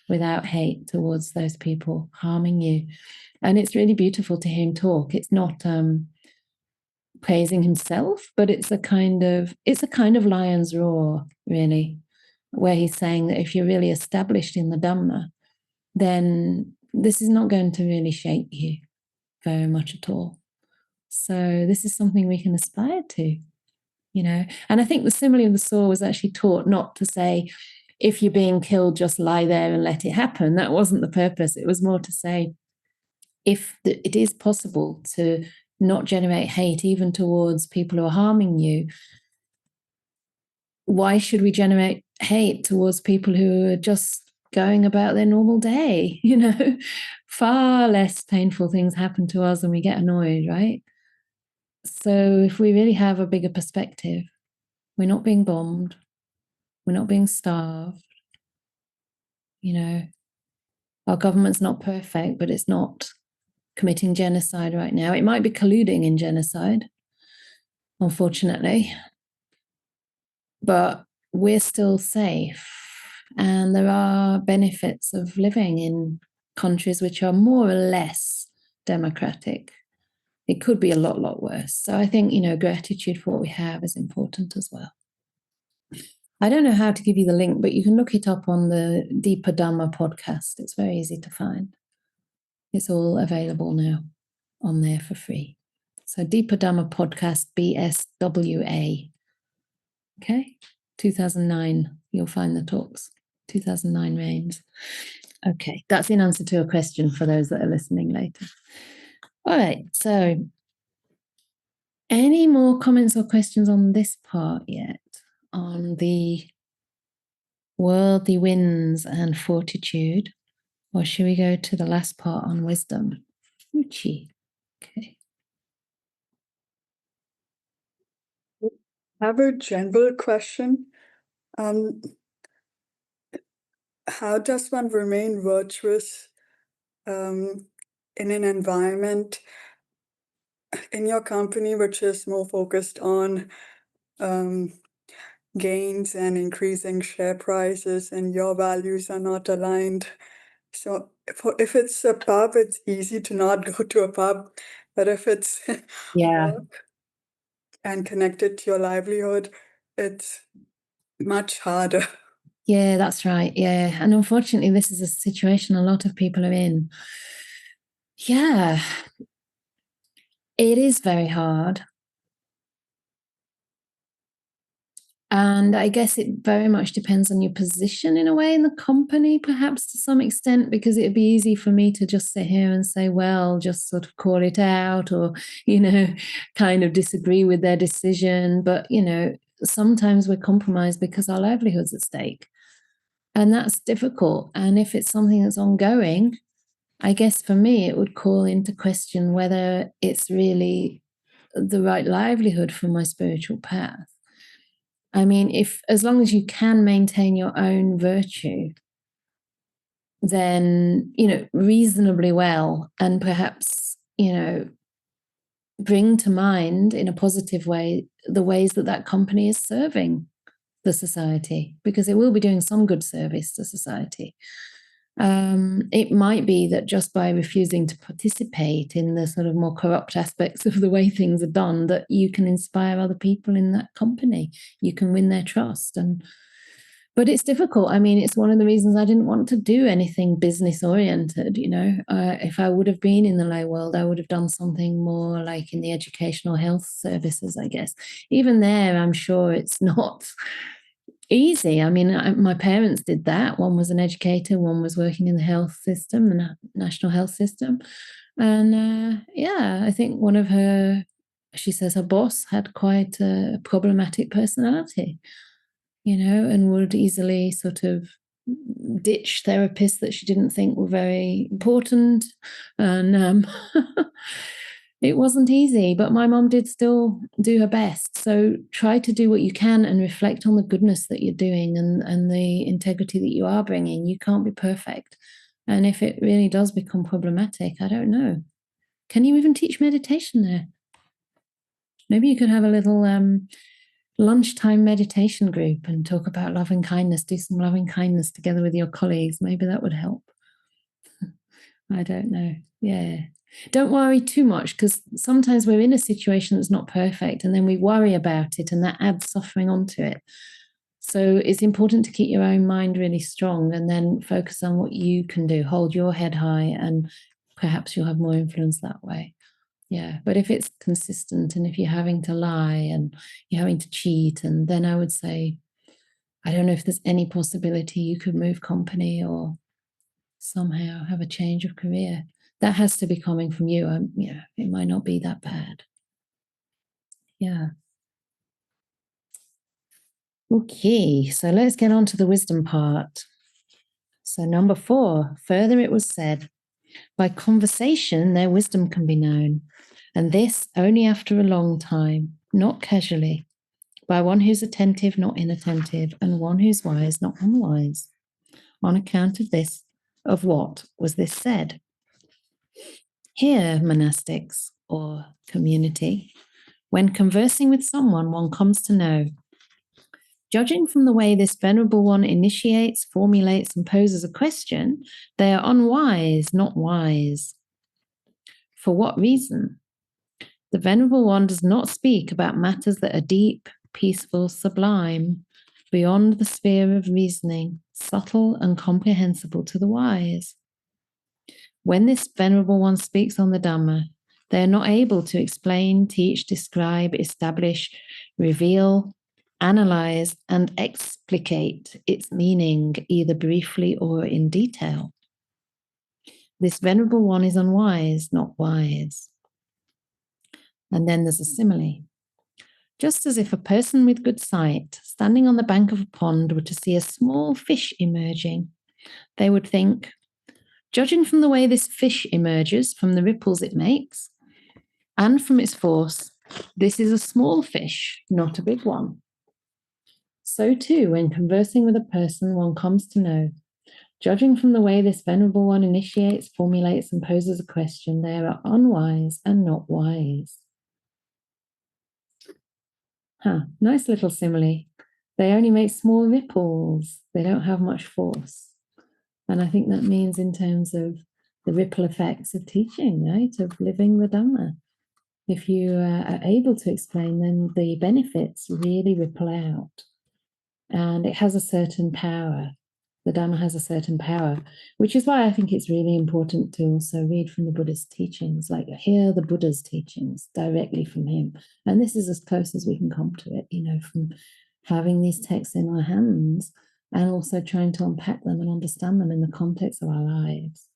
without hate towards those people harming you? And it's really beautiful to hear him talk. It's not praising himself, but it's a kind of lion's roar, really, where he's saying that if you're really established in the Dhamma, then this is not going to really shake you very much at all. So this is something we can aspire to, And I think the simile of the saw was actually taught not to say, if you're being killed, just lie there and let it happen. That wasn't the purpose. It was more to say, if it is possible to not generate hate even towards people who are harming you, why should we generate hate towards people who are just going about their normal day? Far less painful things happen to us and we get annoyed, right? So if we really have a bigger perspective, we're not being bombed, we're not being starved, our government's not perfect, but it's not committing genocide right now. It might be colluding in genocide, unfortunately, but we're still safe. And there are benefits of living in countries which are more or less democratic. It could be a lot worse. So I think, gratitude for what we have is important as well. I don't know how to give you the link, but you can look it up on the Deepa Dhamma podcast. It's very easy to find. It's all available now on there for free. So Deepa Dhamma podcast, BSWA. Okay, 2009, you'll find the talks. 2009 Rains. Okay, that's in answer to a question for those that are listening later. All right, so any more comments or questions on this part yet? On the worldly winds and fortitude? Or should we go to the last part on wisdom? Uchi. Okay. I have a general question. How does one remain virtuous in an environment in your company which is more focused on gains and increasing share prices, and your values are not aligned? So if it's a pub, it's easy to not go to a pub, but if it's work and connected to your livelihood, it's much harder. Yeah, that's right. Yeah. And unfortunately, this is a situation a lot of people are in. Yeah, it is very hard. And I guess it very much depends on your position in a way in the company, perhaps to some extent, because it'd be easy for me to just sit here and say, well, just sort of call it out or, kind of disagree with their decision. But, sometimes we're compromised because our livelihood's at stake. And that's difficult. And if it's something that's ongoing, I guess for me, it would call into question whether it's really the right livelihood for my spiritual path. I mean, as long as you can maintain your own virtue, then, reasonably well, and perhaps, bring to mind in a positive way the ways that company is serving the society, because it will be doing some good service to society. It might be that just by refusing to participate in the sort of more corrupt aspects of the way things are done, that you can inspire other people in that company. You can win their trust. But it's difficult. I mean, it's one of the reasons I didn't want to do anything business oriented. If I would have been in the lay world, I would have done something more like in the educational health services, I guess. Even there, I'm sure it's not easy. I mean, my parents did that. One was an educator, one was working in the health system, the national health system. And I think she says her boss had quite a problematic personality, and would easily sort of ditch therapists that she didn't think were very important. And it wasn't easy, but my mom did still do her best. So try to do what you can and reflect on the goodness that you're doing and the integrity that you are bringing. You can't be perfect. And if it really does become problematic, I don't know. Can you even teach meditation there? Maybe you could have a little lunchtime meditation group and talk about loving kindness, do some loving kindness together with your colleagues. Maybe that would help. I don't know. Yeah. Don't worry too much, because sometimes we're in a situation that's not perfect and then we worry about it and that adds suffering onto it. So it's important to keep your own mind really strong and then focus on what you can do. Hold your head high and perhaps you'll have more influence that way. Yeah, but if it's consistent and if you're having to lie and you're having to cheat, and then I would say, I don't know if there's any possibility you could move company or somehow have a change of career. That has to be coming from you. It might not be that bad. Yeah. Okay, so let's get on to the wisdom part. So number 4, further it was said, by conversation their wisdom can be known, and this only after a long time, not casually, by one who's attentive, not inattentive, and one who's wise, not unwise. On account of this, of what was this said? Here, monastics or community, when conversing with someone, one comes to know, judging from the way this venerable one initiates, formulates, and poses a question, they are unwise, not wise. For what reason? The venerable one does not speak about matters that are deep, peaceful, sublime, beyond the sphere of reasoning, subtle and comprehensible to the wise. When this venerable one speaks on the Dhamma, they are not able to explain, teach, describe, establish, reveal, analyze, and explicate its meaning either briefly or in detail. This venerable one is unwise, not wise. And then there's a simile. Just as if a person with good sight, standing on the bank of a pond, were to see a small fish emerging, they would think, judging from the way this fish emerges, from the ripples it makes, and from its force, this is a small fish, not a big one. So too, when conversing with a person, one comes to know, judging from the way this venerable one initiates, formulates, and poses a question, they are unwise and not wise. Nice little simile. They only make small ripples. They don't have much force. And I think that means in terms of the ripple effects of teaching, right? Of living the Dhamma. If you are able to explain, then the benefits really ripple out. And it has a certain power. The Dhamma has a certain power, which is why I think it's really important to also read from the Buddha's teachings, like hear the Buddha's teachings directly from him. And this is as close as we can come to it, from having these texts in our hands and also trying to unpack them and understand them in the context of our lives.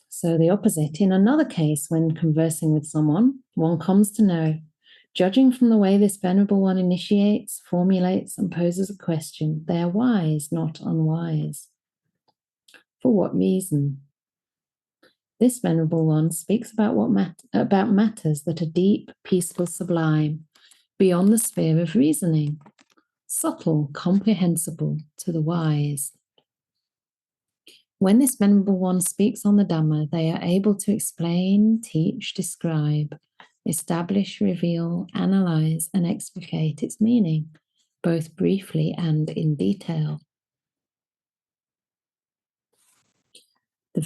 So the opposite, in another case, when conversing with someone, one comes to know, judging from the way this venerable one initiates, formulates, and poses a question, they are wise, not unwise. For what reason? This venerable one speaks about about matters that are deep, peaceful, sublime, beyond the sphere of reasoning, subtle, comprehensible to the wise. When this venerable one speaks on the Dhamma, they are able to explain, teach, describe, establish, reveal, analyze, and explicate its meaning, both briefly and in detail. This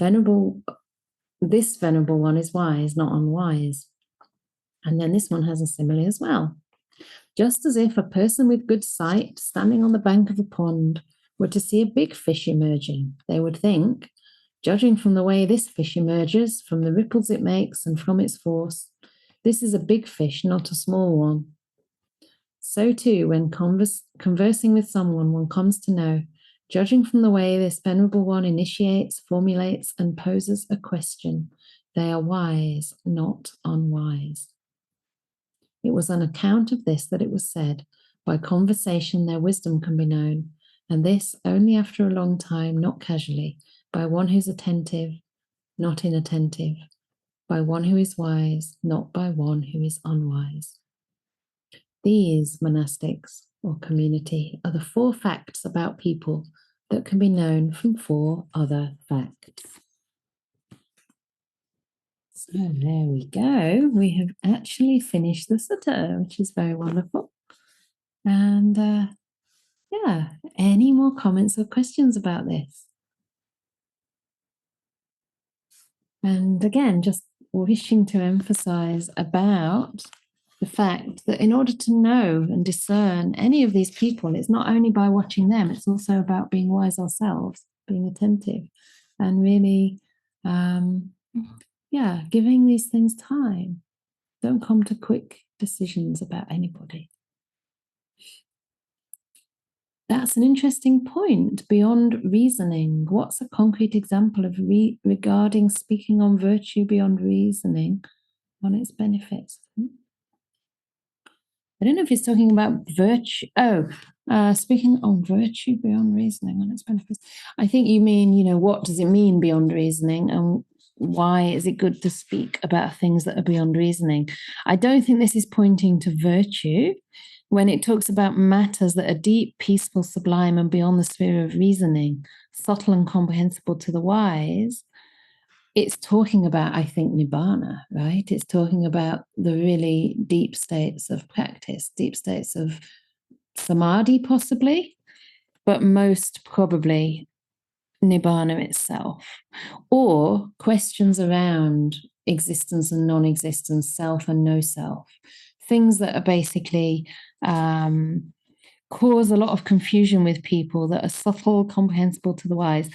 venerable one is wise, not unwise. And then this one has a simile as well. Just as if a person with good sight standing on the bank of a pond were to see a big fish emerging, they would think, judging from the way this fish emerges, from the ripples it makes and from its force, this is a big fish, not a small one. So too, when conversing with someone one comes to know, judging from the way this venerable one initiates, formulates, and poses a question, they are wise, not unwise. It was on account of this that it was said, by conversation their wisdom can be known, and this only after a long time, not casually, by one who's attentive, not inattentive, by one who is wise, not by one who is unwise. These monastics, or community, are the 4 facts about people that can be known from 4 other facts. So there we go. We have actually finished the sutta, which is very wonderful. And yeah, any more comments or questions about this? And again, just wishing to emphasize about the fact that in order to know and discern any of these people, it's not only by watching them, it's also about being wise ourselves, being attentive, and really, giving these things time. Don't come to quick decisions about anybody. That's an interesting point. Beyond reasoning, what's a concrete example of regarding speaking on virtue beyond reasoning on its benefits? I don't know if he's talking about virtue. Speaking on virtue beyond reasoning on its benefits. I think you mean, what does it mean beyond reasoning, and why is it good to speak about things that are beyond reasoning? I don't think this is pointing to virtue. When it talks about matters that are deep, peaceful, sublime, and beyond the sphere of reasoning, subtle and comprehensible to the wise, it's talking about, I think, nibbana, right? It's talking about the really deep states of practice, deep states of samadhi, possibly, but most probably nibbana itself, or questions around existence and non-existence, self and no self, things that are basically cause a lot of confusion with people, that are subtle, comprehensible to the wise.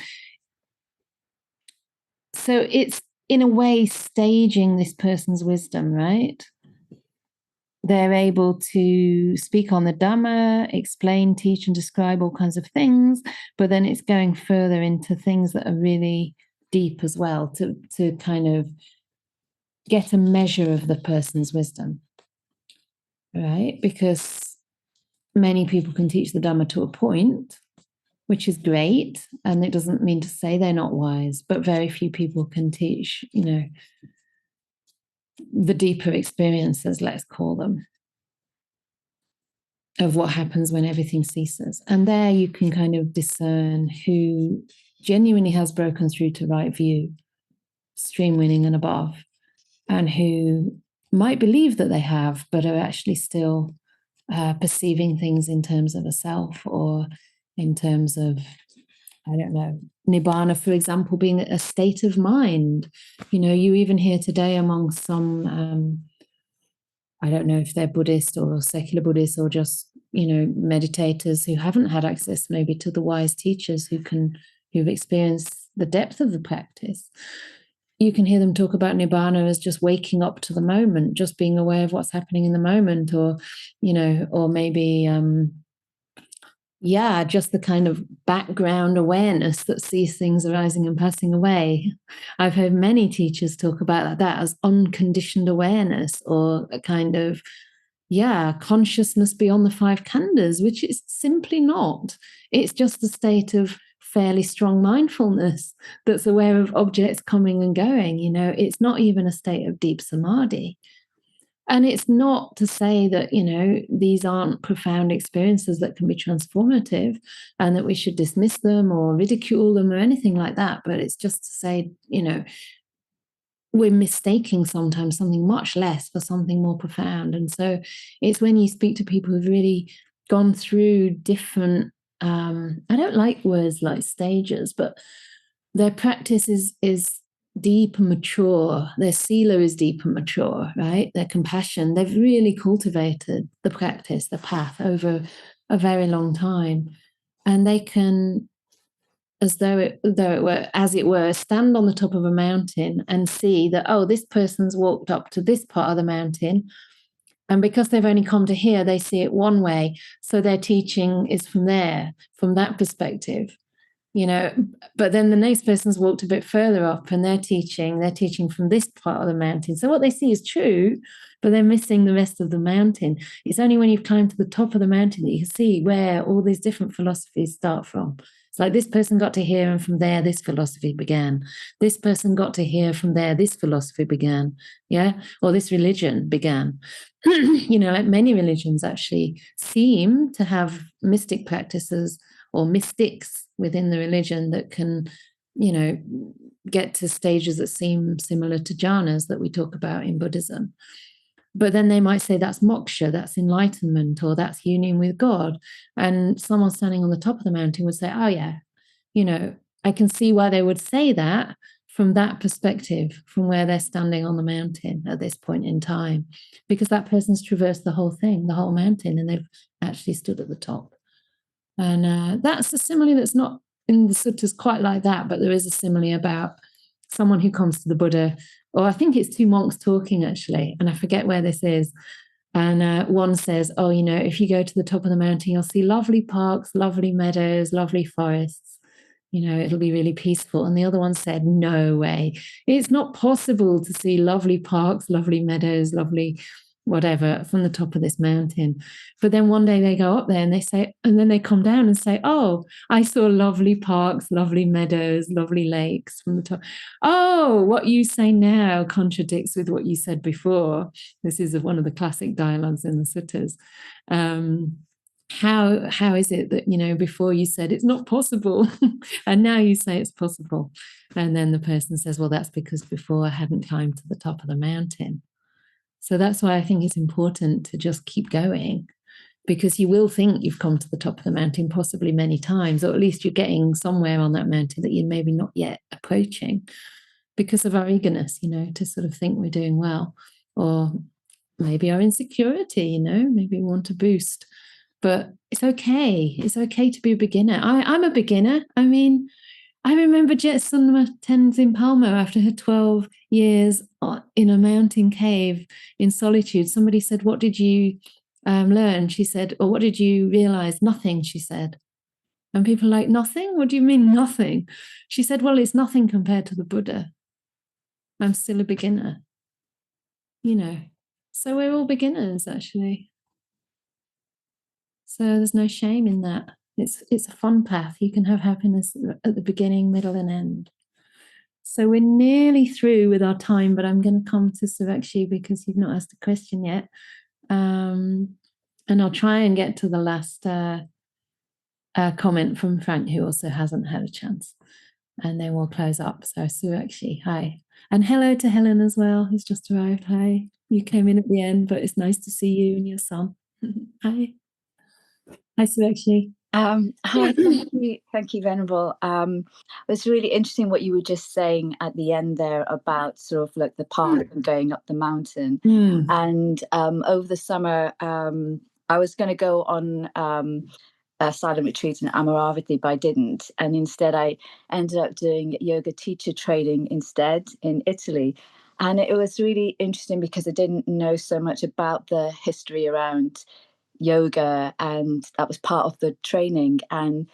So it's, in a way, staging this person's wisdom, right? They're able to speak on the Dhamma, explain, teach, and describe all kinds of things, but then it's going further into things that are really deep as well, to kind of get a measure of the person's wisdom, right? Because many people can teach the Dhamma to a point, which is great, and it doesn't mean to say they're not wise, but very few people can teach, the deeper experiences, let's call them, of what happens when everything ceases. And there you can kind of discern who genuinely has broken through to right view, stream winning and above, and who might believe that they have, but are actually still perceiving things in terms of a self, or in terms of, I don't know, nibbana, for example, being a state of mind. You even hear today among some, I don't know if they're Buddhist or secular Buddhists, or just, meditators who haven't had access maybe to the wise teachers who've experienced the depth of the practice. You can hear them talk about nibbana as just waking up to the moment, just being aware of what's happening in the moment, or, or maybe, just the kind of background awareness that sees things arising and passing away. I've heard many teachers talk about that as unconditioned awareness, or a kind of, consciousness beyond the 5 khandhas, which is simply not. It's just a state of fairly strong mindfulness that's aware of objects coming and going. It's not even a state of deep samadhi. And it's not to say that, these aren't profound experiences that can be transformative, and that we should dismiss them or ridicule them or anything like that. But it's just to say, we're mistaking sometimes something much less for something more profound. And so it's when you speak to people who've really gone through different, I don't like words like stages, but their practice is deep and mature. Their sila is deep and mature, right? Their compassion, they've really cultivated the practice, the path over a very long time. And they can, as it were, stand on the top of a mountain and see that, oh, this person's walked up to this part of the mountain. And because they've only come to here, they see it one way. So their teaching is from there, from that perspective. But then the next person's walked a bit further up and they're teaching from this part of the mountain. So what they see is true, but they're missing the rest of the mountain. It's only when you've climbed to the top of the mountain that you can see where all these different philosophies start from. It's like this person got to here, and from there, this philosophy began. This person got to here, from there, this philosophy began. Yeah. Or this religion began. Like many religions actually seem to have mystic practices or mystics within the religion that can, get to stages that seem similar to jhanas that we talk about in Buddhism. But then they might say that's moksha, that's enlightenment, or that's union with God. And someone standing on the top of the mountain would say, oh, yeah, I can see why they would say that from that perspective, from where they're standing on the mountain at this point in time, because that person's traversed the whole thing, the whole mountain, and they've actually stood at the top. And that's a simile that's not in the suttas quite like that, but there is a simile about someone who comes to the Buddha, or I think it's two monks talking actually, and I forget where this is. And one says, oh, if you go to the top of the mountain, you'll see lovely parks, lovely meadows, lovely forests. It'll be really peaceful. And the other one said, no way. It's not possible to see lovely parks, lovely meadows, lovely whatever from the top of this mountain. But then one day they go up there and they say, and then they come down and say, oh, I saw lovely parks, lovely meadows, lovely lakes from the top. Oh, what you say now contradicts with what you said before. This is one of the classic dialogues in the suttas. How is it that before you said it's not possible and now you say it's possible? And then the person says, well, that's because before I hadn't climbed to the top of the mountain. So that's why I think it's important to just keep going, because you will think you've come to the top of the mountain possibly many times, or at least you're getting somewhere on that mountain that you're maybe not yet approaching because of our eagerness, to sort of think we're doing well, or maybe our insecurity, maybe we want to boost. But it's okay. It's okay to be a beginner. I'm a beginner. I mean, I remember Jetsunma Tenzin Palmo, after her 12 years in a mountain cave in solitude. Somebody said, what did you learn? She said, or what did you realize? Nothing, she said. And people are like, nothing? What do you mean nothing? She said, well, it's nothing compared to the Buddha. I'm still a beginner. So we're all beginners, actually. So there's no shame in that. It's a fun path. You can have happiness at the beginning, middle, and end. So we're nearly through with our time, but I'm going to come to Surakshi because you've not asked a question yet. And I'll try and get to the last comment from Frank, who also hasn't had a chance. And then we'll close up. So Surakshi, hi. And hello to Helen as well, who's just arrived. Hi. You came in at the end, but it's nice to see you and your son. Hi. Hi, Surakshi. Hi, thank you, Venerable. It was really interesting what you were just saying at the end there about sort of like the path and going up the mountain. And over the summer, I was going to go on a silent retreat in Amaravati, but I didn't. And instead, I ended up doing yoga teacher training instead in Italy. And it was really interesting because I didn't know so much about the history around yoga, and that was part of the training. And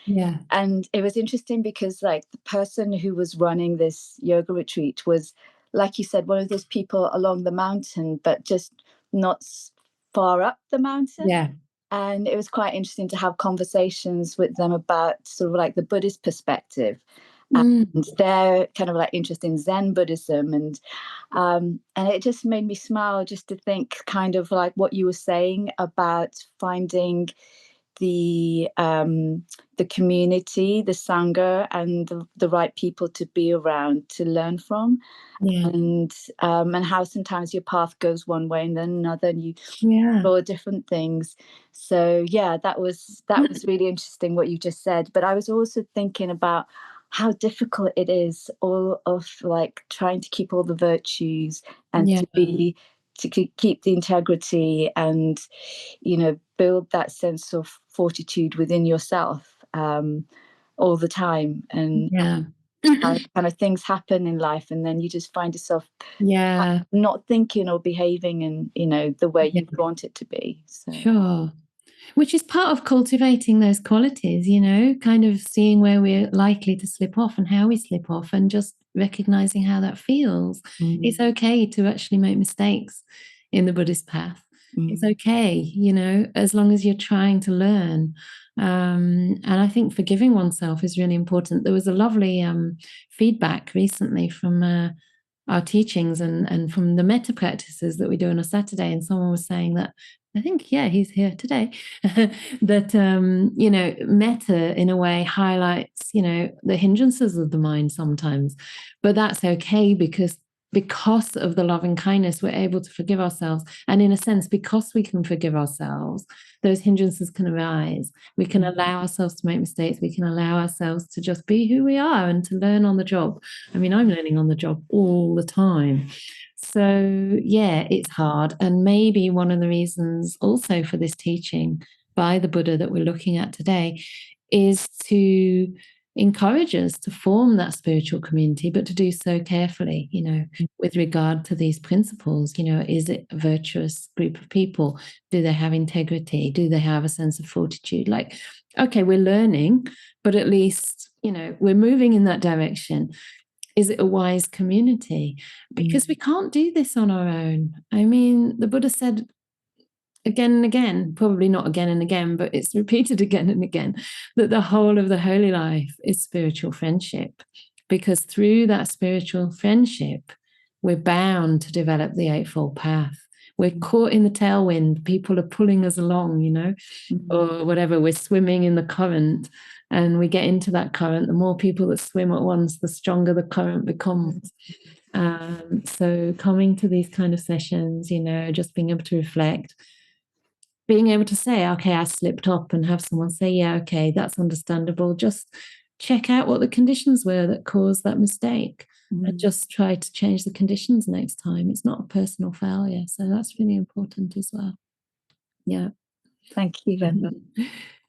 it was interesting because like the person who was running this yoga retreat was, like you said, one of those people along the mountain, but just not far up the mountain. And it was quite interesting to have conversations with them about sort of like the Buddhist perspective and their kind of like interest in Zen Buddhism. And it just made me smile just to think kind of like what you were saying about finding the community, the Sangha, and the right people to be around to learn from. And how sometimes your path goes one way and then another, and you explore different things. So that was really interesting what you just said. But I was also thinking about how difficult it is, all of like trying to keep all the virtues and to keep the integrity and, you know, build that sense of fortitude within yourself all the time. And kind of things happen in life, and then you just find yourself not thinking or behaving in, you know, the way you want it to be. So. Sure. Which is part of cultivating those qualities, you know, kind of seeing where we're likely to slip off and how we slip off, and just recognizing how that feels. It's okay to actually make mistakes in the Buddhist path. It's okay, you know, as long as you're trying to learn. And I think forgiving oneself is really important. There was a lovely feedback recently from our teachings and from the metta practices that we do on a Saturday. And someone was saying that, I think, he's here today, that, you know, metta in a way highlights, you know, the hindrances of the mind sometimes, but that's okay because of the loving kindness, we're able to forgive ourselves. And in a sense, because we can forgive ourselves, those hindrances can arise. We can allow ourselves to make mistakes. We can allow ourselves to just be who we are and to learn on the job. I mean, I'm learning on the job all the time. So, it's hard. And maybe one of the reasons also for this teaching by the Buddha that we're looking at today is to encourage us to form that spiritual community, but to do so carefully, you know, with regard to these principles. You know, is it a virtuous group of people? Do they have integrity? Do they have a sense of fortitude? Like, okay, we're learning, but at least, you know, we're moving in that direction. Is it a wise community? Because we can't do this on our own. I mean, the Buddha said again and again, probably not again and again, but it's repeated again and again, that the whole of the holy life is spiritual friendship. Because through that spiritual friendship, we're bound to develop the Eightfold Path. We're caught in the tailwind. People are pulling us along, you know, or whatever. We're swimming in the current, and we get into that current. The more people that swim at once, the stronger the current becomes. So coming to these kind of sessions, you know, just being able to reflect, being able to say, okay, I slipped up, and have someone say, yeah, okay, that's understandable. Just check out what the conditions were that caused that mistake, and just try to change the conditions next time. It's not a personal failure. So that's really important as well. Yeah. Thank you, Venerable.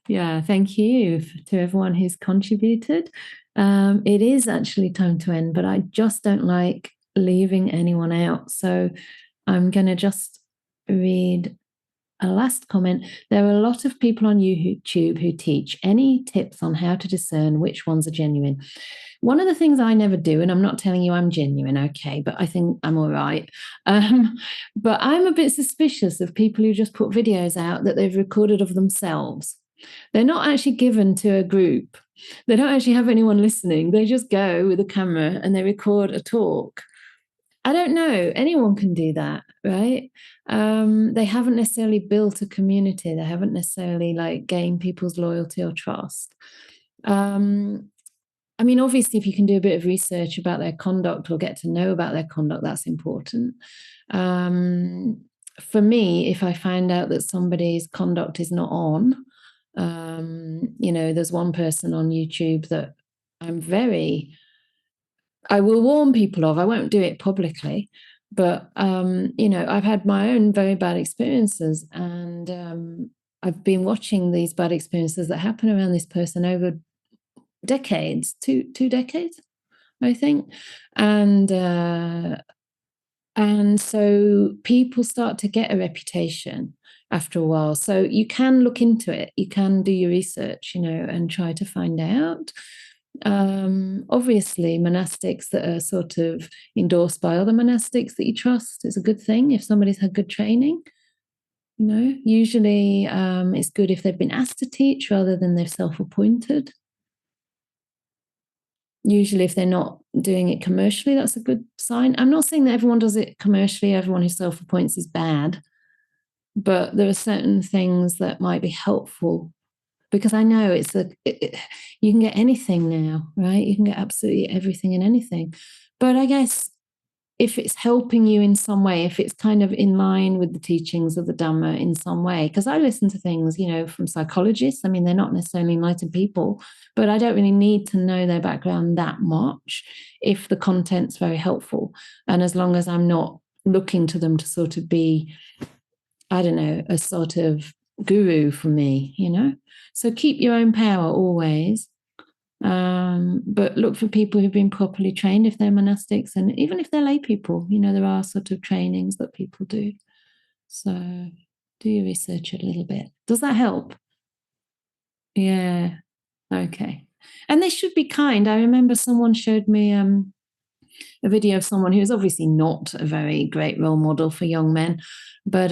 Yeah, thank you to everyone who's contributed. It is actually time to end, but I just don't like leaving anyone out. So I'm going to just read a last comment. There are a lot of people on YouTube who teach. Any tips on how to discern which ones are genuine? One of the things I never do, and I'm not telling you I'm genuine, okay, but I think I'm all right. But I'm a bit suspicious of people who just put videos out that they've recorded of themselves. They're not actually given to a group. They don't actually have anyone listening. They just go with a camera and they record a talk. I don't know. Anyone can do that, right? They haven't necessarily built a community. They haven't necessarily like gained people's loyalty or trust. I mean, obviously, if you can do a bit of research about their conduct or get to know about their conduct, that's important. For me, if I find out that somebody's conduct is not on, you know, there's one person on YouTube that I will warn people of. I won't do it publicly, but you know, I've had my own very bad experiences, and I've been watching these bad experiences that happen around this person over decades, two decades, I think, and so people start to get a reputation after a while. So you can look into it. You can do your research, you know, and try to find out. Obviously, monastics that are sort of endorsed by other monastics that you trust is a good thing if somebody's had good training. You know, usually it's good if they've been asked to teach rather than they're self-appointed. Usually if they're not doing it commercially, that's a good sign. I'm not saying that everyone does it commercially, everyone who self-appoints is bad, but there are certain things that might be helpful, because I know you can get anything now, right? You can get absolutely everything and anything. But I guess if it's helping you in some way, if it's kind of in line with the teachings of the Dhamma in some way. Because I listen to things, from psychologists. I mean, they're not necessarily enlightened people, but I don't really need to know their background that much if the content's very helpful. And as long as I'm not looking to them to sort of be, I don't know, a sort of guru for me, So keep your own power always. But look for people who've been properly trained if they're monastics, and even if they're lay people, there are sort of trainings that people do. So do your research a little bit. Does that help? Yeah. Okay. And they should be kind. I remember someone showed me a video of someone who's obviously not a very great role model for young men, but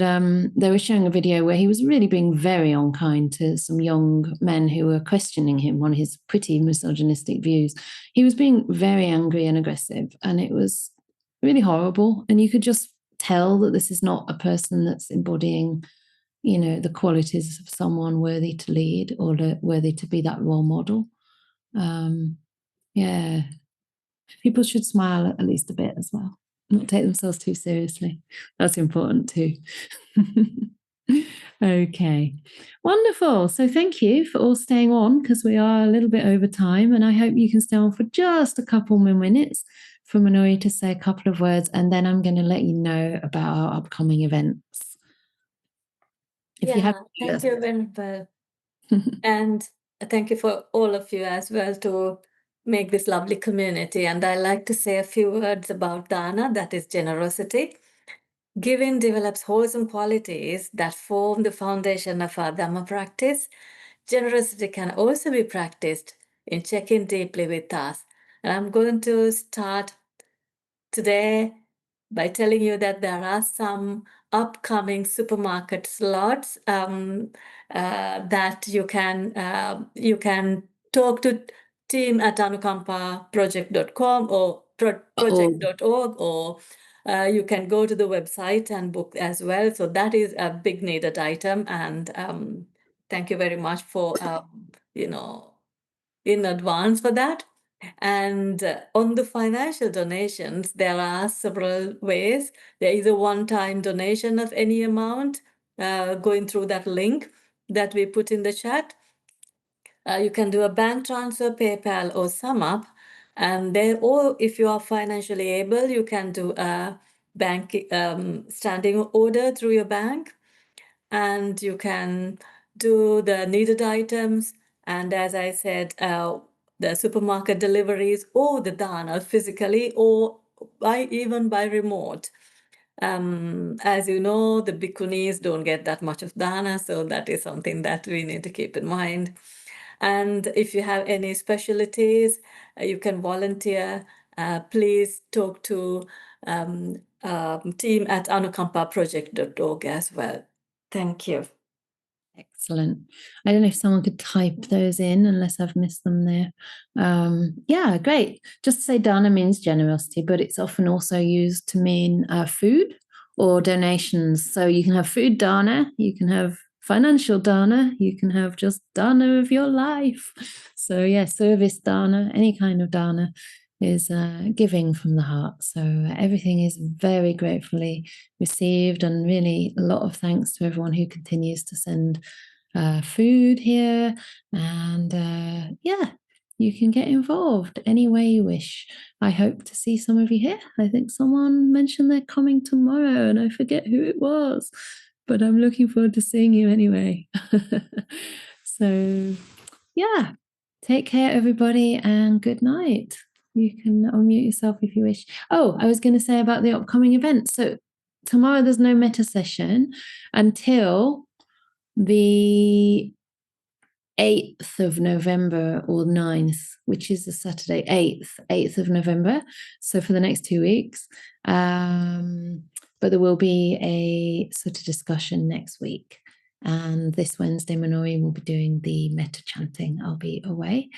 they were showing a video where he was really being very unkind to some young men who were questioning him on his pretty misogynistic views. He was being very angry and aggressive, and it was really horrible. And you could just tell that this is not a person that's embodying, the qualities of someone worthy to lead or worthy to be that role model. Yeah. People should smile at least a bit as well, not take themselves too seriously. That's important too. Okay, wonderful. So thank you for all staying on, because we are a little bit over time, and I hope you can stay on for just a couple more minutes for Manori to say a couple of words, and then I'm going to let you know about our upcoming events. Thank you, Venerable. And thank you for all of you as well to make this lovely community. And I like to say a few words about dana, that is generosity. Giving develops wholesome qualities that form the foundation of our Dhamma practice. Generosity can also be practiced in checking deeply with us. And I'm going to start today by telling you that there are some upcoming supermarket slots that you can talk to team at anukampaproject.com or project.org, or you can go to the website and book as well. So that is a big needed item, and thank you very much for in advance for that. And on the financial donations, there are several ways. There is a one-time donation of any amount going through that link that we put in the chat. You can do a bank transfer, PayPal, or SumUp. And there, or if you are financially able, you can do a bank standing order through your bank. And you can do the needed items. And as I said, the supermarket deliveries or the dana physically or even by remote. As you know, the bhikkhunis don't get that much of dana, so that is something that we need to keep in mind. And if you have any specialties, you can volunteer. Please talk to team at anukampaproject.org as well. Thank you. Excellent. I don't know if someone could type those in, unless I've missed them there. Yeah, great. Just to say dana means generosity, but it's often also used to mean food or donations. So you can have food dana, you can have financial dana, you can have just dana of your life. So yeah, service dana, any kind of dana is giving from the heart. So everything is very gratefully received, and really a lot of thanks to everyone who continues to send food here. And yeah, you can get involved any way you wish. I hope to see some of you here. I think someone mentioned they're coming tomorrow, and I forget who it was, but I'm looking forward to seeing you anyway. So yeah, take care everybody, and good night. You can unmute yourself if you wish. Oh, I was going to say about the upcoming events. So tomorrow there's no metta session until the 8th of November or 9th, which is the Saturday, 8th of November. So for the next 2 weeks. But there will be a sort of discussion next week. And this Wednesday, Manori will be doing the metta chanting. I'll be away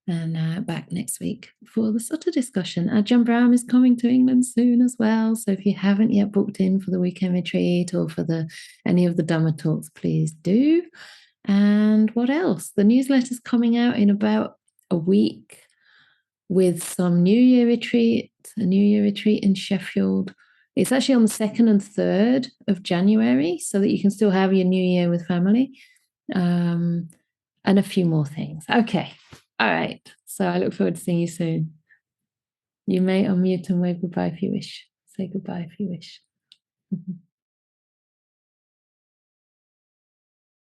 and back next week for the Sutta discussion. Ajahn Brahm is coming to England soon as well. So if you haven't yet booked in for the weekend retreat or for any of the Dhamma talks, please do. And what else? The newsletter's coming out in about a week. with some New Year retreat, a New Year retreat in Sheffield. It's actually on the 2nd and 3rd of January, so that you can still have your New Year with family, and a few more things. Okay. All right. So I look forward to seeing you soon. You may unmute and wave goodbye if you wish. Say goodbye if you wish.